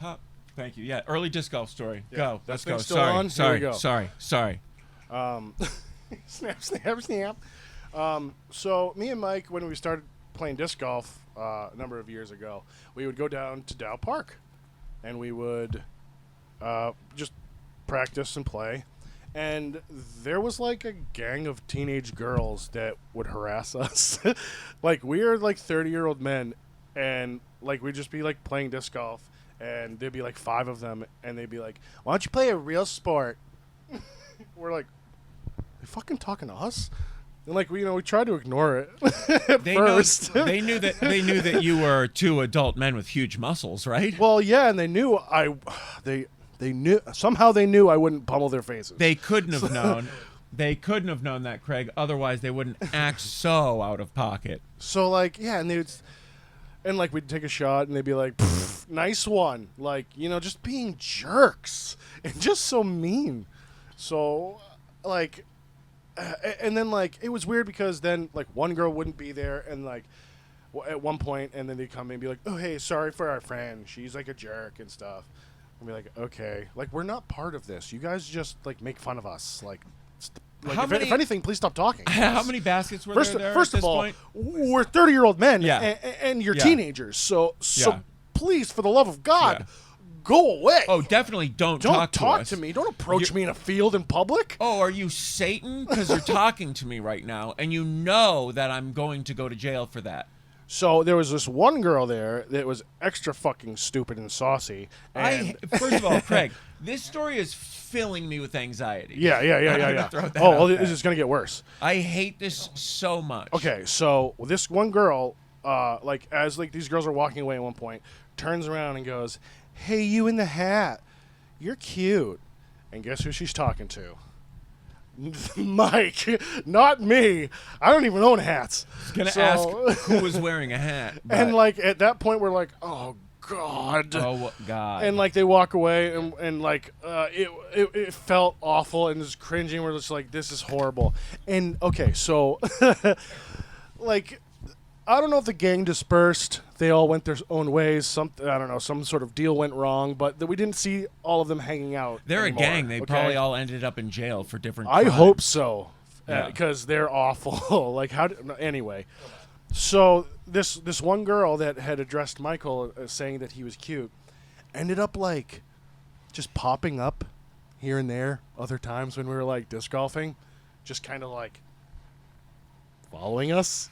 Pop. Thank you. Yeah, early disc golf story. Yeah. Go. That Let's thing's go. still Sorry. on? Here Sorry. we go. Sorry. Snap, snap, snap. So me and Mike, when we started playing disc golf a number of years ago, we would go down to Dow Park, and we would just practice and play. And there was like a gang of teenage girls that would harass us. Like we are like 30-year-old men, and like we'd just be like playing disc golf, and there'd be like 5 of them, and they'd be like, "Why don't you play a real sport?" We're like, "They fucking talking to us?" And like we tried to ignore it at first. They knew that you were 2 adult men with huge muscles, right? Well, yeah, and they knew they knew somehow they knew I wouldn't pummel their faces. They couldn't have known. They couldn't have known that, Craig. Otherwise, they wouldn't act so out of pocket. So like, yeah, and like we'd take a shot and they'd be like, "Nice one," like just being jerks and just so mean. So like, and then like it was weird because then like one girl wouldn't be there and like at one point, and then they'd come in and be like, "Oh hey, sorry for our friend. She's like a jerk and stuff." And be like, "Okay, like we're not part of this. You guys just like make fun of us. Like if anything, please stop talking." How many baskets were there First at of this all, point? we're 30-year-old men, Yeah. and you're Yeah. teenagers. So Yeah. please, for the love of God, Yeah. go away. Oh, definitely don't Don't talk to us. me. Don't approach me in a field in public. Oh, are you Satan? Because you're talking to me right now, and you know that I'm going to go to jail for that. So there was this one girl there that was extra fucking stupid and saucy. And First of all, Craig, this story is filling me with anxiety. yeah. I'm gonna throw that Oh, out well, there. this is gonna get worse. I hate this so much. Okay, so this one girl, like as like these girls are walking away at one point, turns around and goes, "Hey, you in the hat, you're cute." And guess who she's talking to? Mike, not me. I don't even own hats. I was gonna ask who was wearing a hat. But, And like at that point, we're like, "Oh God." oh God. And like they walk away, and like it felt awful and just cringing. We're just like, this is horrible. And okay, so like I don't know if the gang dispersed. They all went their own ways. I don't know. Some sort of deal went wrong, but we didn't see all of them hanging out. They're anymore, a gang. They okay? probably all ended up in jail for different. I crimes. hope so, Yeah. because they're awful. Like anyway. So this one girl that had addressed Michael saying that he was cute ended up like just popping up here and there other times when we were like disc golfing, just kind of like following us.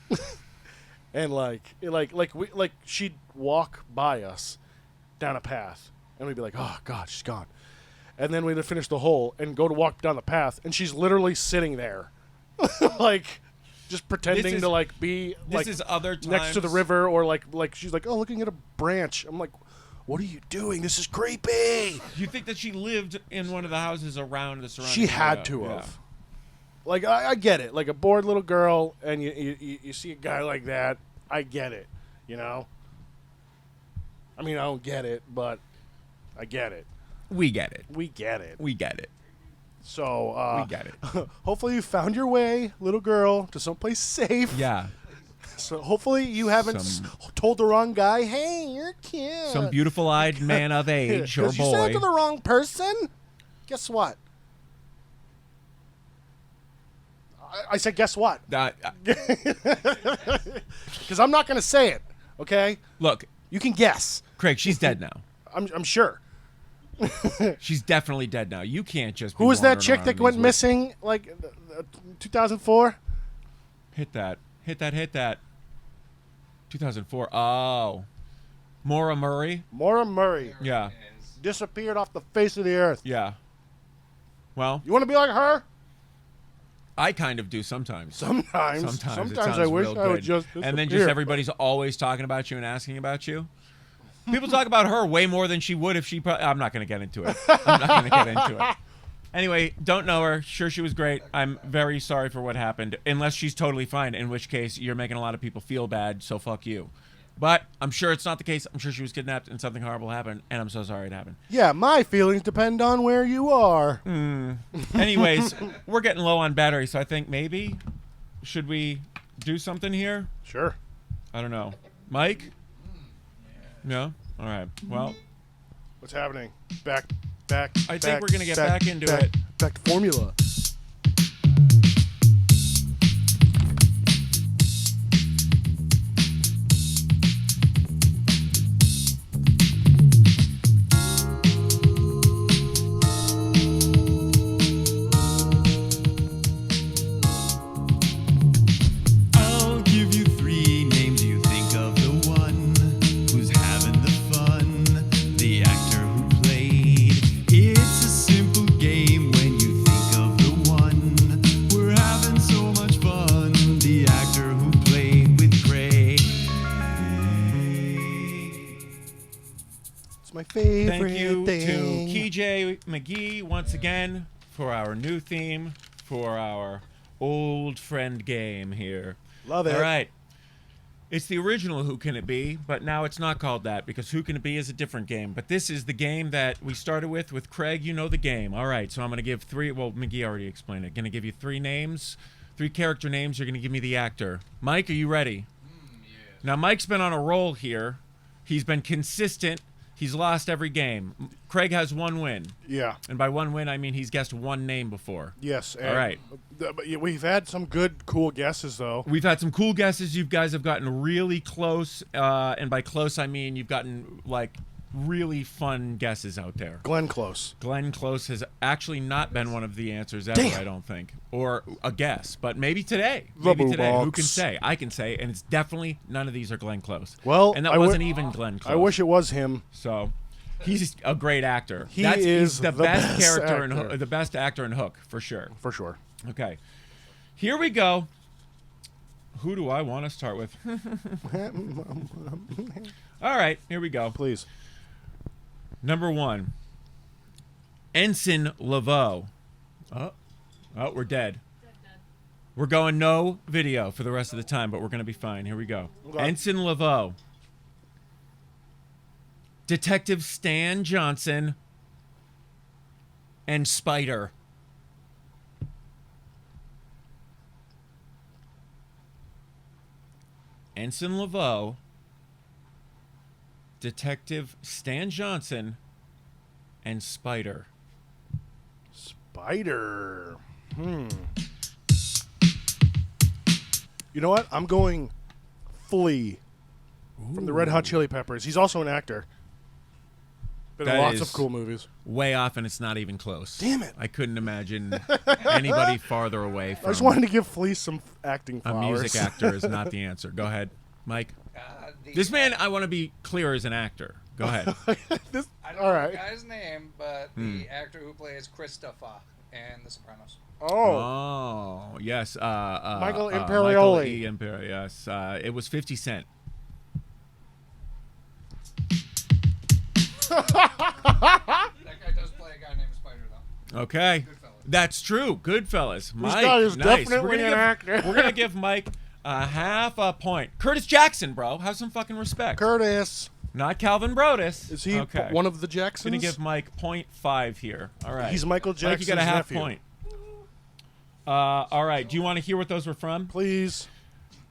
And like she'd walk by us down a path and we'd be like, "Oh God, she's gone." And then we'd finish the hole and go to walk down the path and she's literally sitting there. Like just pretending to like be like This is other times. next to the river, or like she's like, "Oh, looking at a branch." I'm like, "What are you doing? This is creepy." You think that she lived in one of the houses around the surrounding She had area. to Yeah. have. Like I get it. Like a bored little girl, and you see a guy like that. I get it. I mean, I don't get it, but I get it. We get it. We get it. We get it. So We get it. hopefully you found your way, little girl, to someplace safe. Yeah. So hopefully you haven't told the wrong guy, "Hey, you're cute." Some beautiful-eyed man of age or 'Cause you said it boy. to the wrong person. Guess what? I said, guess what? Because I'm not going to say it. Okay, Look, you can guess. Craig, she's dead now. I'm sure. She's definitely dead now. You can't just. Who was that chick that went missing like 2004? Hit that. 2004. Oh. Maura Murray. Maura Murray Yeah. disappeared off the face of the earth. Yeah. Well, You want to be like her? I kind of do sometimes. Sometimes it sounds I wish real I would good. just And then just disappear. everybody's always talking about you and asking about you. People talk about her way more than she would if she. I'm not going to get into it. Anyway, don't know her. Sure, she was great. I'm very sorry for what happened. Unless she's totally fine, in which case you're making a lot of people feel bad. So fuck you. But I'm sure it's not the case. I'm sure she was kidnapped and something horrible happened, and I'm so sorry it happened. Yeah, my feelings depend on where you are. Anyways, we're getting low on battery, so I think maybe should we do something here? Sure. I don't know. Mike? No? All right. Well, What's happening? Back. I think we're gonna get back into it. Back to formula. I'll give you 3 names. You think of the one who's having the fun, the actor who played. It's a simple game when you think of the one. We're having so much fun, the actor who played with Craig. It's my favorite Thank you thing. to KJ McGee once again for our new theme for our old friend game here. Love it. All right. It's the original Who Can It Be, but now it's not called that because Who Can It Be is a different game. But this is the game that we started with Craig. You know the game. All right, so I'm going to give 3. Well, McGee already explained it. Going to give you 3 names, 3 character names. You're going to give me the actor. Mike, are you ready? Yeah. Now, Mike's been on a roll here. He's been consistent. He's lost every game. Craig has 1 win. Yeah. And by 1 win, I mean he's guessed 1 name before. Yes. All right. But we've had some good, cool guesses, though. We've had some cool guesses. You guys have gotten really close. And by close, I mean you've gotten, like, really fun guesses out there. Glenn Close. Glenn Close has actually not been one of the answers ever, Damn. I don't think. Or a guess. But maybe today. The Maybe today. Who box. can say? I can say. And it's definitely none of these are Glenn Close. Well, and that I wasn't even Glenn Close. I wish it was him. So, he's a great actor. He He's is the the best best character in actor. the best actor in Hook for sure. For sure. Okay, here we go. Who do I want to start with? All right, here we go. Please. Number 1, Ensign Laveau. Oh, we're dead. We're going no video for the rest of the time, but we're going to be fine. Here we go. Okay. Ensign Laveau. Detective Stan Johnson. And Spider. Ensign Laveau. Detective Stan Johnson. And Spider. Spider. You know what? I'm going Flea from the Red Hot Chili Peppers. He's also an actor. Been in That lots is of cool movies. Way off, and it's not even close. Damn it. I couldn't imagine anybody farther away I from just wanted to give Flea some acting a flowers. music actor is not the answer. Go ahead, Mike. The- This man, I want to be clear, as an actor. Go ahead. This, I don't all know right. the guy's name, but the actor who plays Christopher in The Sopranos. Oh. Yes. Michael Michael Imperioli. E. Imperioli, yes. It was 50 Cent. That guy does play a guy named Spider, though. Okay. Goodfellas. That's true. Goodfellas. Mike, guy is nice. definitely an actor. We're gonna give Mike half a point. Curtis Jackson, bro. Have some fucking respect. Curtis. Not Calvin Brodus. Is he okay? one of the Jacksons? Gonna give Mike 0.5 here. All right. He's Michael Mike, you Jackson's got a half nephew. point. All right. Do you want to hear what those were from? Please.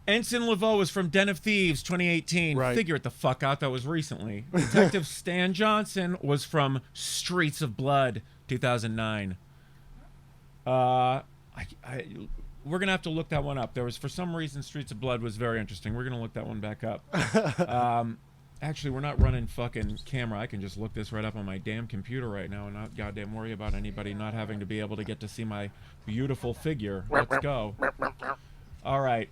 Ensign Laveau was from Den of Thieves 2018. Right. Figure it the fuck out. That was recently. Detective Stan Johnson was from Streets of Blood 2009. We're gonna have to look that one up. There was, for some reason, Streets of Blood was very interesting. We're gonna look that one back up. Actually, we're not running fucking camera. I can just look this right up on my damn computer right now and not goddamn worry about anybody not having to be able to get to see my beautiful figure. Let's go. All right.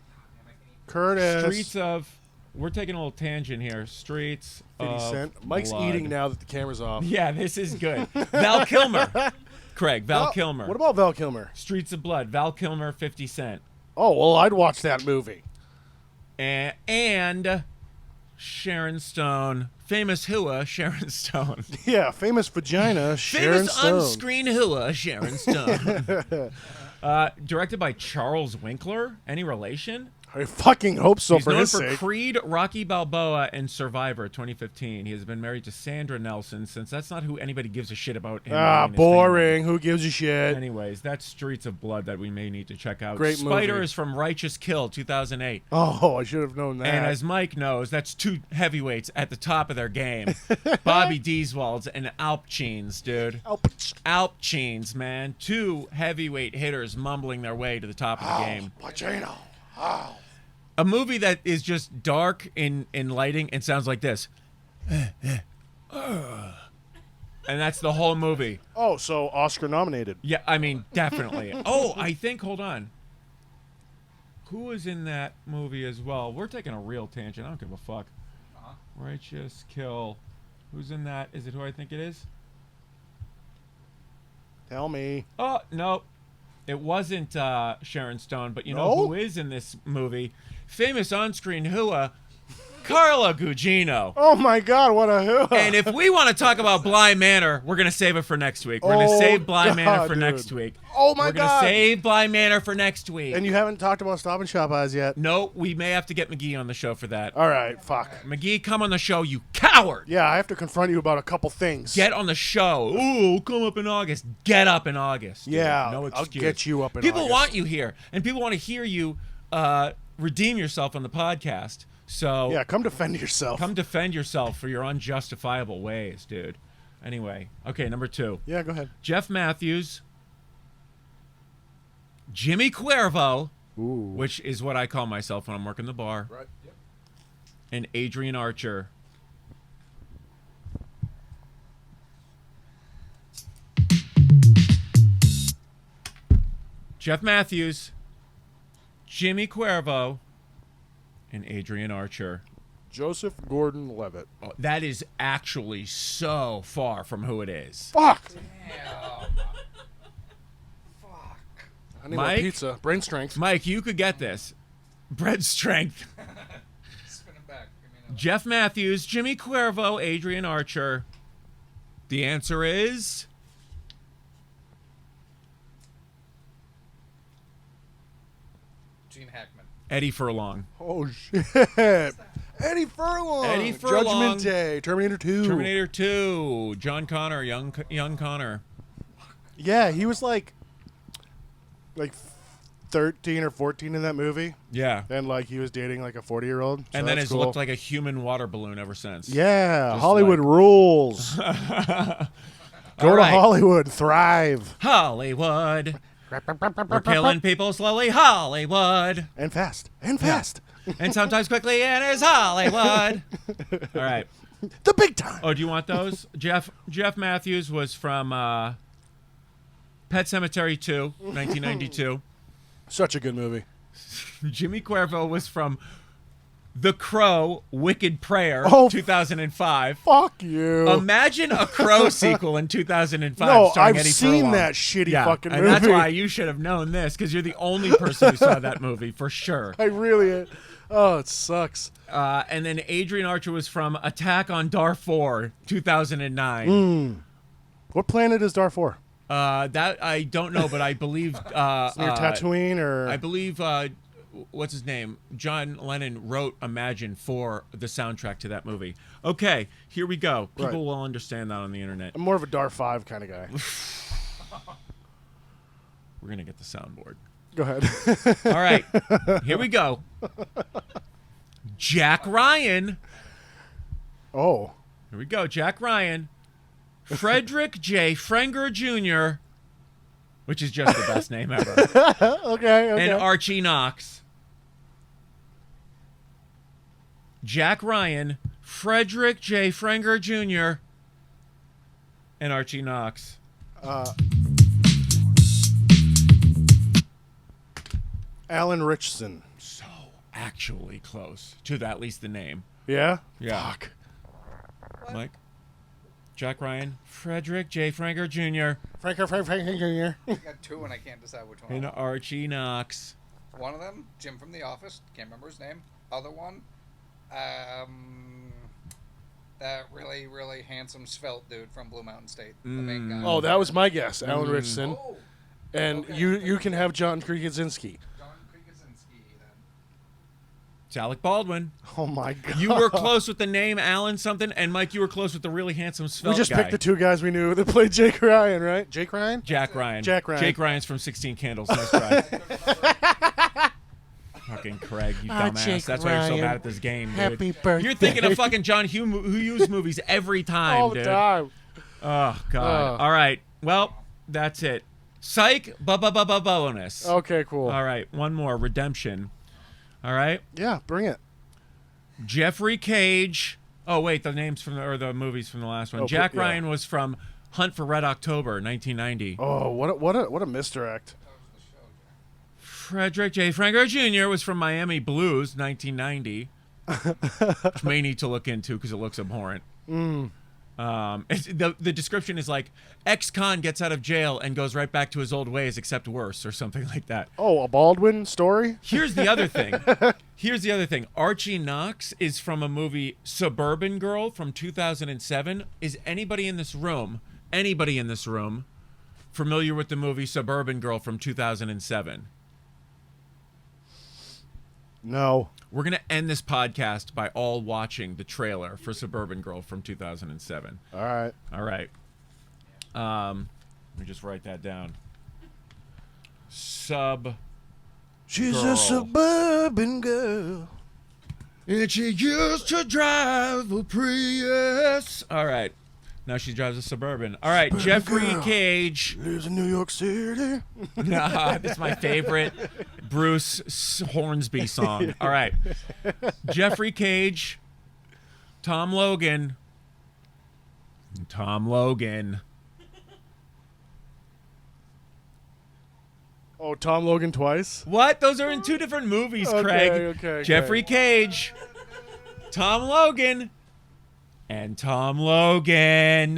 Curtis. Streets of. We're taking a little tangent here. Streets 50 of Cent. Mike's Blood. eating now that the camera's off. Yeah, this is good. Val Kilmer. Craig, Val Kilmer. What about Val Kilmer? Streets of Blood. Val Kilmer, 50 Cent. Oh, well, I'd watch that movie. And Sharon Stone. Famous hua, Sharon Stone. Yeah, famous vagina, Sharon Famous Stone. on-screen hua, Sharon Stone. Directed by Charles Winkler. Any relation? I fucking hope so He's for known his for sake. Creed, Rocky Balboa, and Survivor 2015. He has been married to Sandra Nelson, since that's not who anybody gives a shit about him. and his Boring. Who gives a shit? family. Anyways, that's Streets of Blood that we may need to check out. Great Spider movie. is from Righteous Kill 2008. Oh, I should have known that. And as Mike knows, that's two heavyweights at the top of their game. Bobby Dieswalds and Alpchines, dude. Alpchines, man. Two heavyweight hitters mumbling their way to the top of the game. Pacino. A movie that is just dark in lighting and sounds like this. And that's the whole movie. Oh, so Oscar nominated. Yeah, I mean, definitely. Oh, I think, hold on. Who was in that movie as well? We're taking a real tangent. I don't give a fuck. Righteous Kill. Who's in that? Is it who I think it is? Tell me. Oh, no. It wasn't Sharon Stone, but you know No? who is in this movie? Famous on-screen hua, Carla Gugino. Oh my God, what a who! And if we want to talk about Bly Manor, we're going to save it for next week. We're going to save Bly Manor for dude. next week. Oh my We're going to God! save Bly Manor for next week. And you haven't talked about Stop and Shop Eyes yet. No, we may have to get McGee on the show for that. All right, fuck. McGee, come on the show, you coward! Yeah, I have to confront you about a couple things. Get on the show. Ooh, come up in August. Get up in August. dude. Yeah, no I'll excuse. get you up in People August. want you here, and people want to hear you redeem yourself on the podcast. So Yeah, come defend yourself. come defend yourself for your unjustifiable ways, dude. Anyway, okay, number 2. Yeah, go ahead. Jeff Matthews, Jimmy Cuervo, Ooh. which is what I call myself when I'm working the bar, Right. Yep. and Adrian Archer. Jeff Matthews, Jimmy Cuervo, and Adrian Archer. Joseph Gordon-Levitt. Oh, that is actually so far from who it is. Fuck! Damn. Fuck. I need Mike? more pizza. Brain strength. Mike, you could get this. Bread strength. Spin it back. Give me another. Jeff Matthews, Jimmy Cuervo, Adrian Archer. The answer is Gene Hackman. Eddie Furlong. Oh, shit. Eddie Furlong. Eddie Furlong. Judgment Day. Terminator 2. Terminator 2. John Connor, young Connor. Yeah, he was like 13 or 14 in that movie. Yeah. And like he was dating like a 40-year-old. So And then that's has cool. looked like a human water balloon ever since. Yeah, Just Hollywood like- rules. Go All to right. Hollywood. Thrive. Hollywood. We're killing people slowly. Hollywood. And fast. And fast. And sometimes quickly, and it's Hollywood. All right. The big time. Oh, do you want those? Jeff Matthews was from Pet Sematary 2, 1992. Such a good movie. Jimmy Cuervo was from The Crow, Wicked Prayer, Oh, 2005. Fuck you. Imagine a Crow sequel in 2005 No, starring I've Eddie seen Furlong. that shitty Yeah, fucking and movie. that's why you should have known this, because you're the only person who saw that movie, for sure. I really. Oh, it sucks. And then Adrian Archer was from Attack on Darfur, 2009. Hmm. What planet is Darfur? That I don't know, but I believe Near Tatooine or? I believe what's his name? John Lennon wrote Imagine for the soundtrack to that movie. Okay, here we go. People Right. will understand that on the internet. I'm more of a Dar 5 kind of guy. We're gonna get the soundboard. Go ahead. All right, here we go. Jack Ryan. Oh. Here we go. Jack Ryan. Frederick J. Frenger Jr., which is just the best name ever. Okay. And Archie Knox. Jack Ryan, Frederick J. Frenger Jr., and Archie Knox. Alan Richson. So actually close to at least the name. Yeah? Yeah. Fuck. Mike? Jack Ryan, Frederick J. Frenger Jr., Frank Jr. I got two and I can't decide which one. and Archie Knox. One of them, Jim from The Office. Can't remember his name. Other one, that really, really handsome, svelte dude from Blue Mountain State. The main guy. Oh, that was my guess. Alan Richson. Oh, And Okay. you can have John Krasinski. John Krasinski then. It's Alec Baldwin. Oh my god. You were close with the name Alan something, and Mike, you were close with the really handsome svelte We just guy. picked the two guys we knew that played Jake Ryan, right? Jake Ryan? Jack Ryan. Jack Ryan. Jake Ryan's from 16 Candles. Nice try. Fucking Craig, you dumbass. Jake That's why you're so Ryan. bad at this game, dude. Happy birthday. You're thinking of fucking John Hughes movies every time, all the dude. time. Oh, God. All right. Well, that's it. Psych, bonus. Okay, cool. All right. One more. Redemption. All right. Yeah, bring it. Jeffrey Cage. Oh, wait. The names from the movies from the last one. Oh, Jack yeah. Ryan was from Hunt for Red October, 1990. Oh, what a misdirect. Frederick J. Franco Jr. was from Miami Blues, 1990, which may need to look into because it looks abhorrent. The description is like, ex-con gets out of jail and goes right back to his old ways, except worse, or something like that. Oh, a Baldwin story? Here's the other thing. Archie Knox is from a movie Suburban Girl from 2007. Is anybody in this room familiar with the movie Suburban Girl from 2007? No. We're going to end this podcast by all watching the trailer for Suburban Girl from 2007. All right. All right. Let me just write that down. She's Girl. a suburban girl. And she used to drive a Prius. All right. Now she drives a Suburban. All right, Jeffrey girl. Cage. Lives in New York City. Nah, this is my favorite Bruce Hornsby song. All right. Jeffrey Cage, Tom Logan. Oh, Tom Logan twice? What? Those are in two different movies, Okay, Craig. okay. Jeffrey Cage, Tom Logan, and Tom Logan.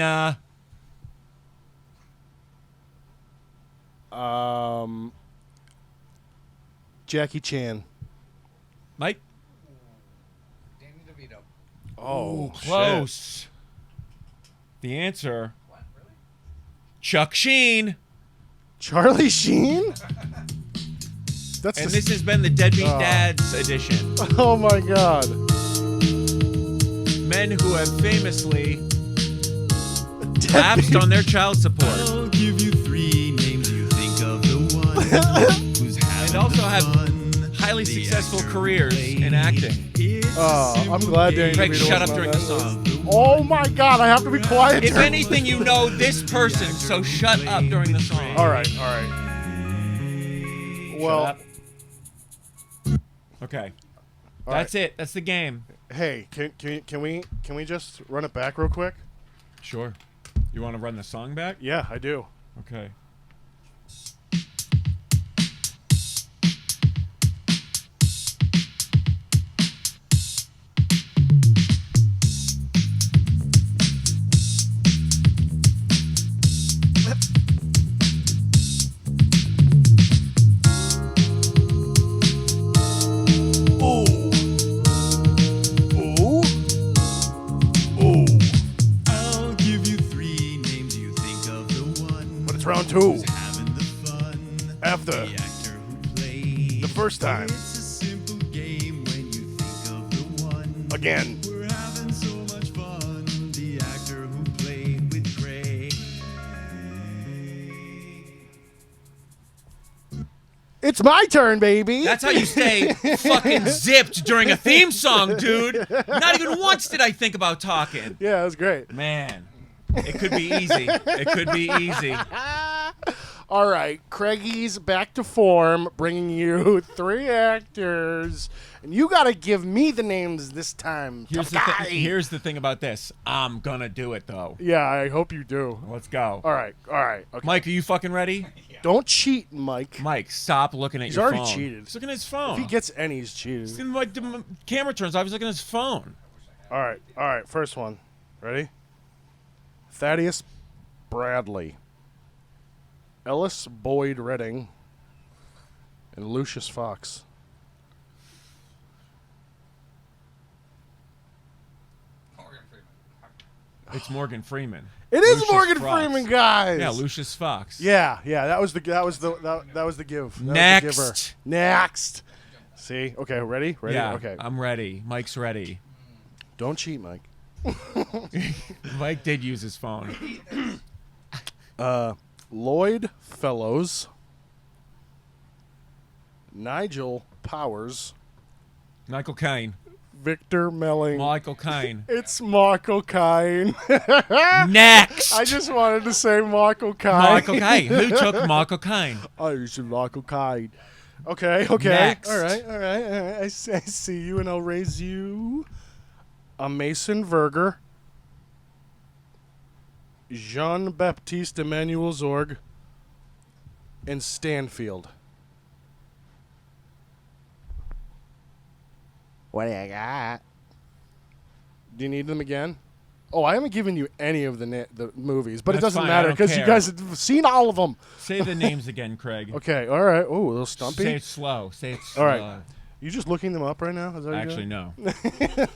Jackie Chan. Mike? Danny DeVito. Oh, Close. The answer, What? Really? Chuck Sheen. Charlie Sheen? That's And the- this has been the Deadbeat Oh. Dads edition. Oh my god. Men who have famously lapsed on their child support. I'll give you 3 names. You think of the one who's having And also the have fun. highly The successful actor who careers played in acting. It's a Oh, I'm simple glad Danny game. Craig, DeVito shut up wasn't during on the that. song. Oh my god, I have to be quiet. If during- anything, you know this person, so shut up during the song. All right, all right. Shut Well, up. Okay. all That's right. it. That's the game. Hey, can we just run it back real quick? Sure. You want to run the song back? Yeah, I do. Okay. Ooh. Ooh. Ooh. I'll give you 3 names. You think of the one But it's round 2. who's having the fun. After The actor who played the first time. It's a simple game when you think of the one. Again. We're having so much fun. The actor who played with Craig. It's my turn, baby. That's how you stay fucking zipped during a theme song, dude. Not even once did I think about talking. Yeah, that was great. Man, it could be easy. It could be easy. All right, Craigie's back to form, bringing you 3 actors, and you got to give me the names this time. Here's Tough the, guy. here's the thing about this. I'm gonna do it, though. Yeah, I hope you do. Let's go. All right. Okay. Mike, are you fucking ready? Don't cheat, Mike. Mike, stop looking at He's your already phone. cheated. He's looking at his phone. If he gets any, he's cheated. Like the camera turns off, he's looking at his phone. All right. First one. Ready? Thaddeus Bradley, Ellis Boyd Redding, and Lucius Fox. Morgan Freeman. It's Morgan Freeman. It is Lucius Morgan Fox. Freeman, guys. Yeah, Lucius Fox. Yeah. That was the give. That was the giver. Next. Next. See? Okay, ready? Ready? Yeah, Okay. I'm ready. Mike's ready. Don't cheat, Mike. Mike did use his phone. Lloyd Fellows, Nigel Powers, Michael Caine. Victor Melling. Michael Caine. It's Michael Caine. Next. I just wanted to say Michael Caine. Michael Caine. Who took Michael Caine? I said Michael Caine. Okay. Next. All right. I see you, and I'll raise you. A Mason Verger, Jean-Baptiste Emmanuel Zorg, and Stanfield. What do you got? Do you need them again? Oh, I haven't given you any of the movies, but it That's doesn't fine, I matter don't because you care. guys have seen all of them. Say the names again, Craig. Okay, all right. Oh, a little stumpy. Say it slow. Say it slow. All right. You just looking them up right now? Is that what you're Actually, doing? no.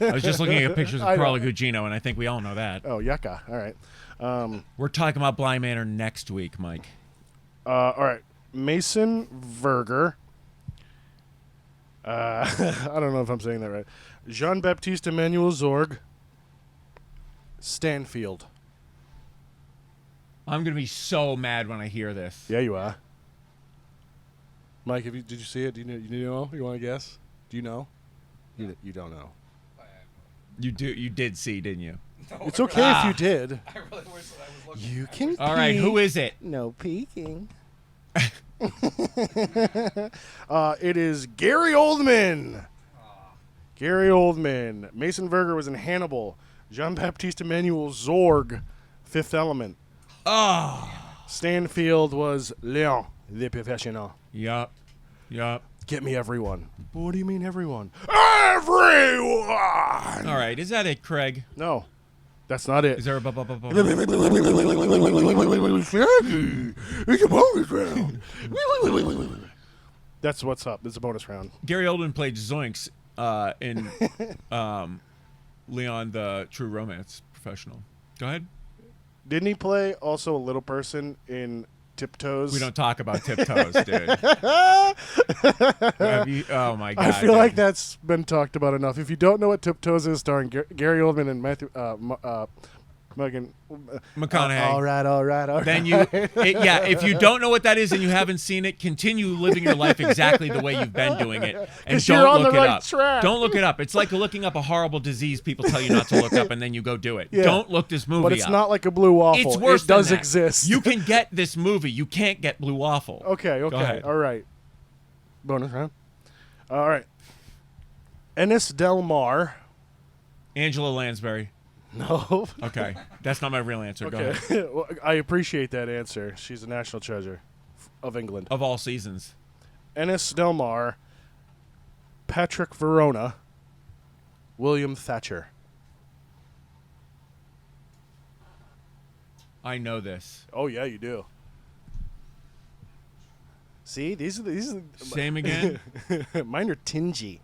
I was just looking at pictures of I know. Carla Gugino, and I think we all know that. Oh, yucca. All right. We're talking about Bly Manor next week, Mike. All right. Mason Verger. I don't know if I'm saying that right. Jean-Baptiste Emmanuel Zorg. Stanfield. I'm going to be so mad when I hear this. Yeah, you are. Mike, did you see it? Do you know? You want to guess? Do you know? You don't know. You did see, didn't you? No, It's okay if you did. I really wish that I was looking. You can. All right, who is it? No peeking. It is Gary Oldman. Gary Oldman. Mason Verger was in Hannibal. Jean-Baptiste Emmanuel Zorg, Fifth Element. Oh. Stanfield was Léon, Le Professionnel. Yup. Get me everyone. What do you mean everyone? Everyone! All right, is that it, Craig? No, that's not it. Is there a It's a bonus round. That's what's up. It's a bonus round. Gary Oldman played Zoinks in Leon the True Romance Professional. Go ahead. Didn't he play also a little person in Tiptoes? We don't talk about Tiptoes, dude. Oh, my God. I feel like that's been talked about enough. If you don't know what Tiptoes is, starring Gary Oldman and Matthew Megan McConaughey. All right. Then if you don't know what that is and you haven't seen it, continue living your life exactly the way you've been doing it, and 'Cause you're don't on look the it right up. track. Don't look it up. It's like looking up a horrible disease people tell you not to look up, and then you go do it. Yeah. Don't look this movie But it's up. not like a blue waffle. It's worse It does than that. exist. You can get this movie. You can't get Blue Waffle. Okay. Go ahead. All right. Bonus round. All right. Ennis Del Mar. Angela Lansbury. No. Okay. That's not my real answer. Go ahead. Okay. Well, I appreciate that answer. She's a national treasure of England. Of all seasons. Ennis Del Mar. Patrick Verona. William Thatcher. I know this. Oh yeah, you do. See, these are Same again? mine are tingy.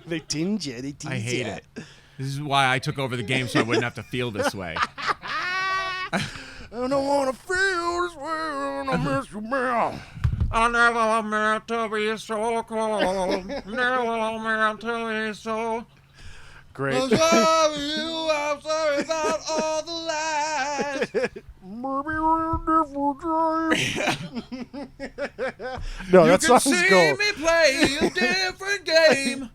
They tinge it. They tinge I hate it. This is why I took over the game so I wouldn't have to feel this way. I don't want to feel this way when I miss you, man. I never meant to be so cold. Never meant to be so. Great. I'm sorry about all the lies. Maybe we're different game. No, that song's You can see gold. me play a different game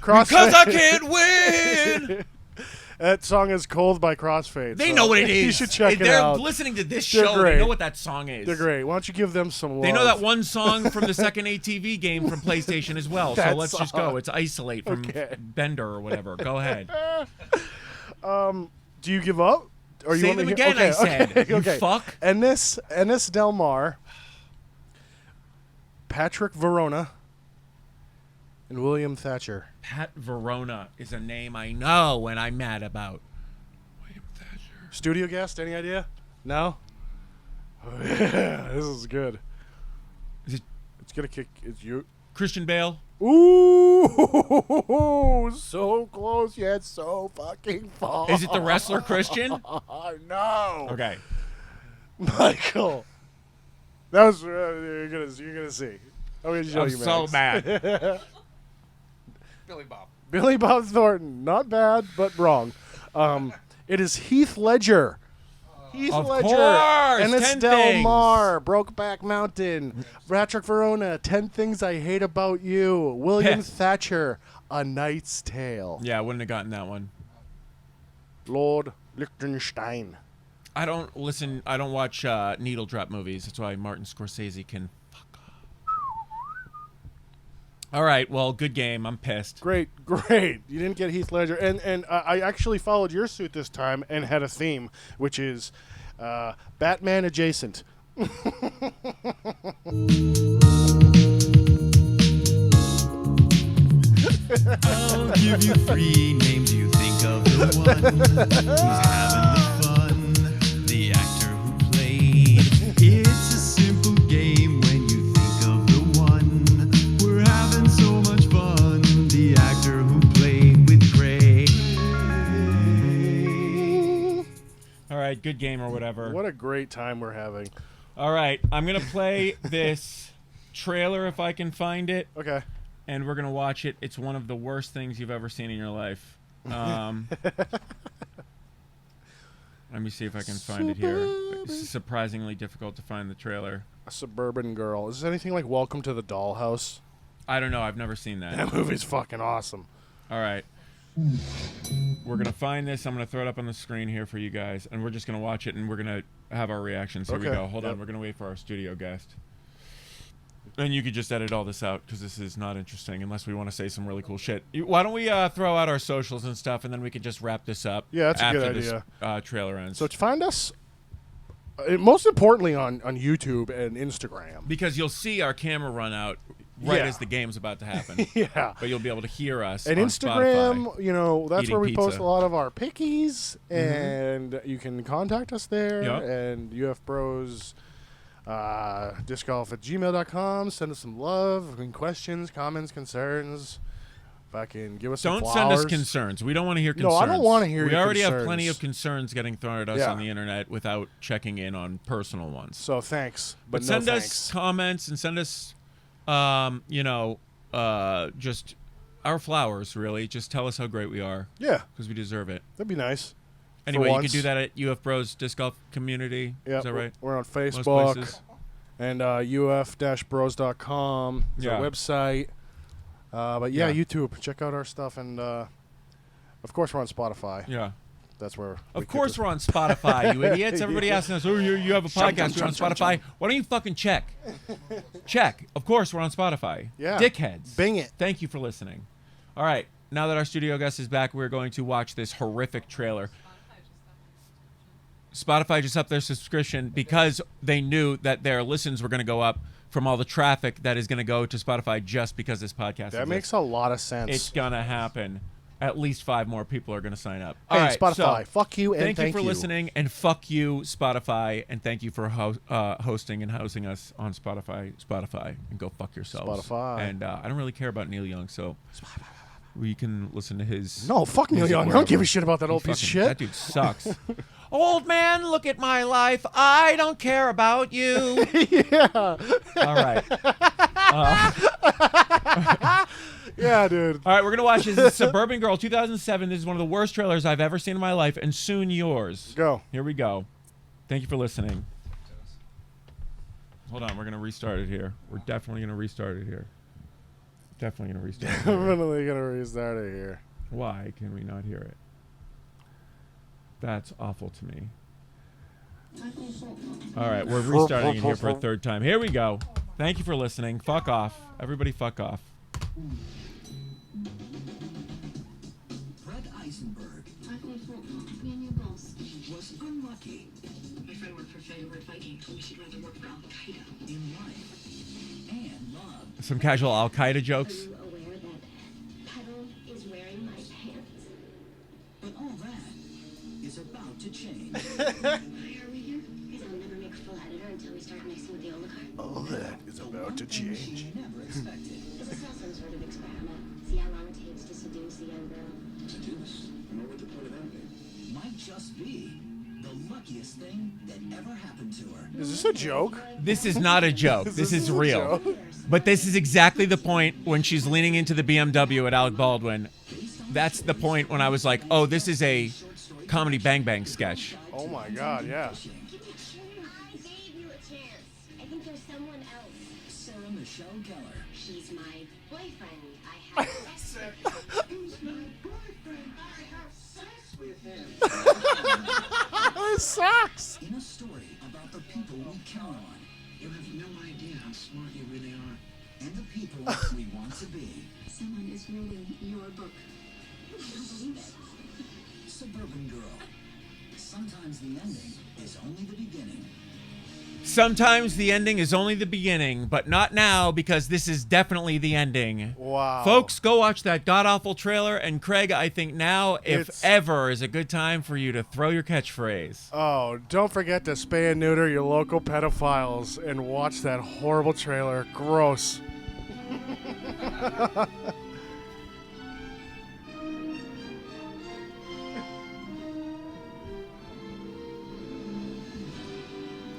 Crossfade. because I can't win. That song is Cold by Crossfade. They so know what it is. You should check it They're out. listening to this They're show. great. They know what that song is. They're great. Why don't you give them some love? They know that one song from the second ATV game from PlayStation as well. So That let's just song. go. It's Isolate from Okay. Bender or whatever. Go ahead. Do you give up? Or you Say want me them to again, I said. Okay. You okay. fuck. Ennis Del Mar, Patrick Verona, and William Thatcher. Pat Verona is a name I know and I'm mad about. William Thatcher. Studio guest? Any idea? No. Oh, yeah, this is good. Is it It's gonna kick. It's you. Christian Bale? Ooh, so close yet so fucking far. Is it the wrestler Christian? No. Okay. Michael. That was you're gonna see. I'm gonna show I'm you, so Max. mad. Billy Bob. Billy Bob Thornton. Not bad, but wrong. It is Heath Ledger. Heath Of Ledger. course, Ennis 10 Del Things. Mar. Brokeback Mountain. Patrick Verona. 10 Things I Hate About You. William Pissed. Thatcher. A Knight's Tale. Yeah, I wouldn't have gotten that one. Lord Liechtenstein. I don't watch needle drop movies. That's why Martin Scorsese can fuck off. All right, well, good game. I'm pissed. Great. You didn't get Heath Ledger. And I actually followed your suit this time and had a theme, which is Batman adjacent. I'll give you 3 names. You think of the one who's having the fun, the actor who played. It's a simple game when you think of the one. We're having so much fun, the actor who played with Craig. All right, good game or whatever. What a great time we're having. All right, I'm going to play this trailer if I can find it, Okay. and we're going to watch it. It's one of the worst things you've ever seen in your life. Let me see if I can find it here. It's surprisingly difficult to find the trailer. A Suburban Girl. Is this anything like Welcome to the Dollhouse? I don't know. I've never seen that. That movie's fucking awesome. All right. We're going to find this. I'm going to throw it up on the screen here for you guys, and we're just going to watch it, and we're going to have our reactions. Here we Okay. go. Hold on. We're going to wait for our studio guest. And you could just edit all this out because this is not interesting unless we want to say some really cool shit. Why don't we throw out our socials and stuff, and then we can just wrap this up Yeah, that's a after good this idea. trailer ends. So to find us, most importantly on YouTube and Instagram. Because you'll see our camera run out right Yeah. as the game's about to happen. Yeah. But you'll be able to hear us And on Instagram, Spotify. you know, that's eating where we post pizza. a lot of our pickies, and you can contact us there. Yep. And UFBros, discgolf@gmail.com. Send us some love, questions, comments, concerns. Fucking give us some Don't flowers. send us concerns. We don't want to hear No, concerns. I don't wanna hear We your already have concerns. plenty of concerns getting thrown at us Yeah. on the internet without checking in on personal ones. So thanks, but no send thanks. us comments and send us, just our flowers, really. Just tell us how great we are Yeah, because we deserve it. that'd be nice. Anyway, you can once. do that at UFBros Disc Golf Community. Yeah, Is that right? We're on Most Facebook places. and uf-bros.com is Yeah. our website. But yeah, Yeah. YouTube. Check out our stuff, and of course we're on Spotify. Yeah. That's where. Of course we're on Spotify, you idiots. Everybody asking us, oh, you have a podcast, you're on Spotify. Why don't you fucking check? Check. Of course we're on Spotify. Yeah. Dickheads. Bing it. Thank you for listening. All right. Now that our studio guest is back, we're going to watch this horrific trailer. Spotify just upped their subscription because they knew that their listens were going to go up from all the traffic that is going to go to Spotify just because this podcast That exists. makes a lot of sense. It's going to happen. At least 5 more people are going to sign up. Hey, All right, Spotify, so fuck you and thank you thank for you. listening, and fuck you, Spotify, and thank you for hosting and housing us on Spotify, and go fuck yourselves. Spotify. And I don't really care about Neil Young, so we can listen to his. No, fuck Neil music Young. I don't wherever. give a shit about that He old piece of fucking- shit. That dude sucks. Old man, look at my life. I don't care about you. Yeah. All right. Yeah, dude. All right, we're going to watch this. Suburban Girl 2007. This is one of the worst trailers I've ever seen in my life, and soon yours. Go. Here we go. Thank you for listening. Hold on, we're going to restart it here. We're definitely going to restart it here. Definitely going to restart it here. Definitely gonna restart it here. Why can we not hear it? That's awful to me. All right, we're restarting it here for a third time. Here we go. Thank you for listening. Fuck off. Everybody fuck off. Fred Eisenberg was unlucky My friend worked for favorite Viking. Told me she'd rather work for Al Qaeda. in life and love. Some casual Al Qaeda Are jokes. you aware that Pedal is wearing my pants? But all that is about to change. Why are we here? Because I'll never make a full editor until we start mixing with the oligarch. All that is about to change. She never expected. This is all some sort of experiment. See how long it takes to seduce a young girl. Seduce? I know what the point of that is. Might just be the luckiest thing that ever happened to her. Is this a joke? This is not a joke. This is a real. joke? There's But this is exactly the point when she's leaning into the BMW at Alec Baldwin. That's the point when I was like, oh, this is a comedy Bang Bang sketch. Oh my God, yeah. I gave you a chance. I think there's someone else. Sarah Michelle Gellar. She's my boyfriend. I have sex with. Who's my boyfriend? I have sex with him. It sucks. In a story about the people we count on. You have no idea how smart you really are. And the people we want to be. Someone is reading your book. I don't believe it. Suburban Girl. Sometimes the ending is only the beginning. Sometimes the ending is only the beginning, but not now because this is definitely the ending. Wow. Folks, go watch that god-awful trailer. And Craig, I think now, if It's- ever, is a good time for you to throw your catchphrase. Oh, don't forget to spay and neuter your local pedophiles and watch that horrible trailer. Gross.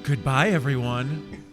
Goodbye, everyone.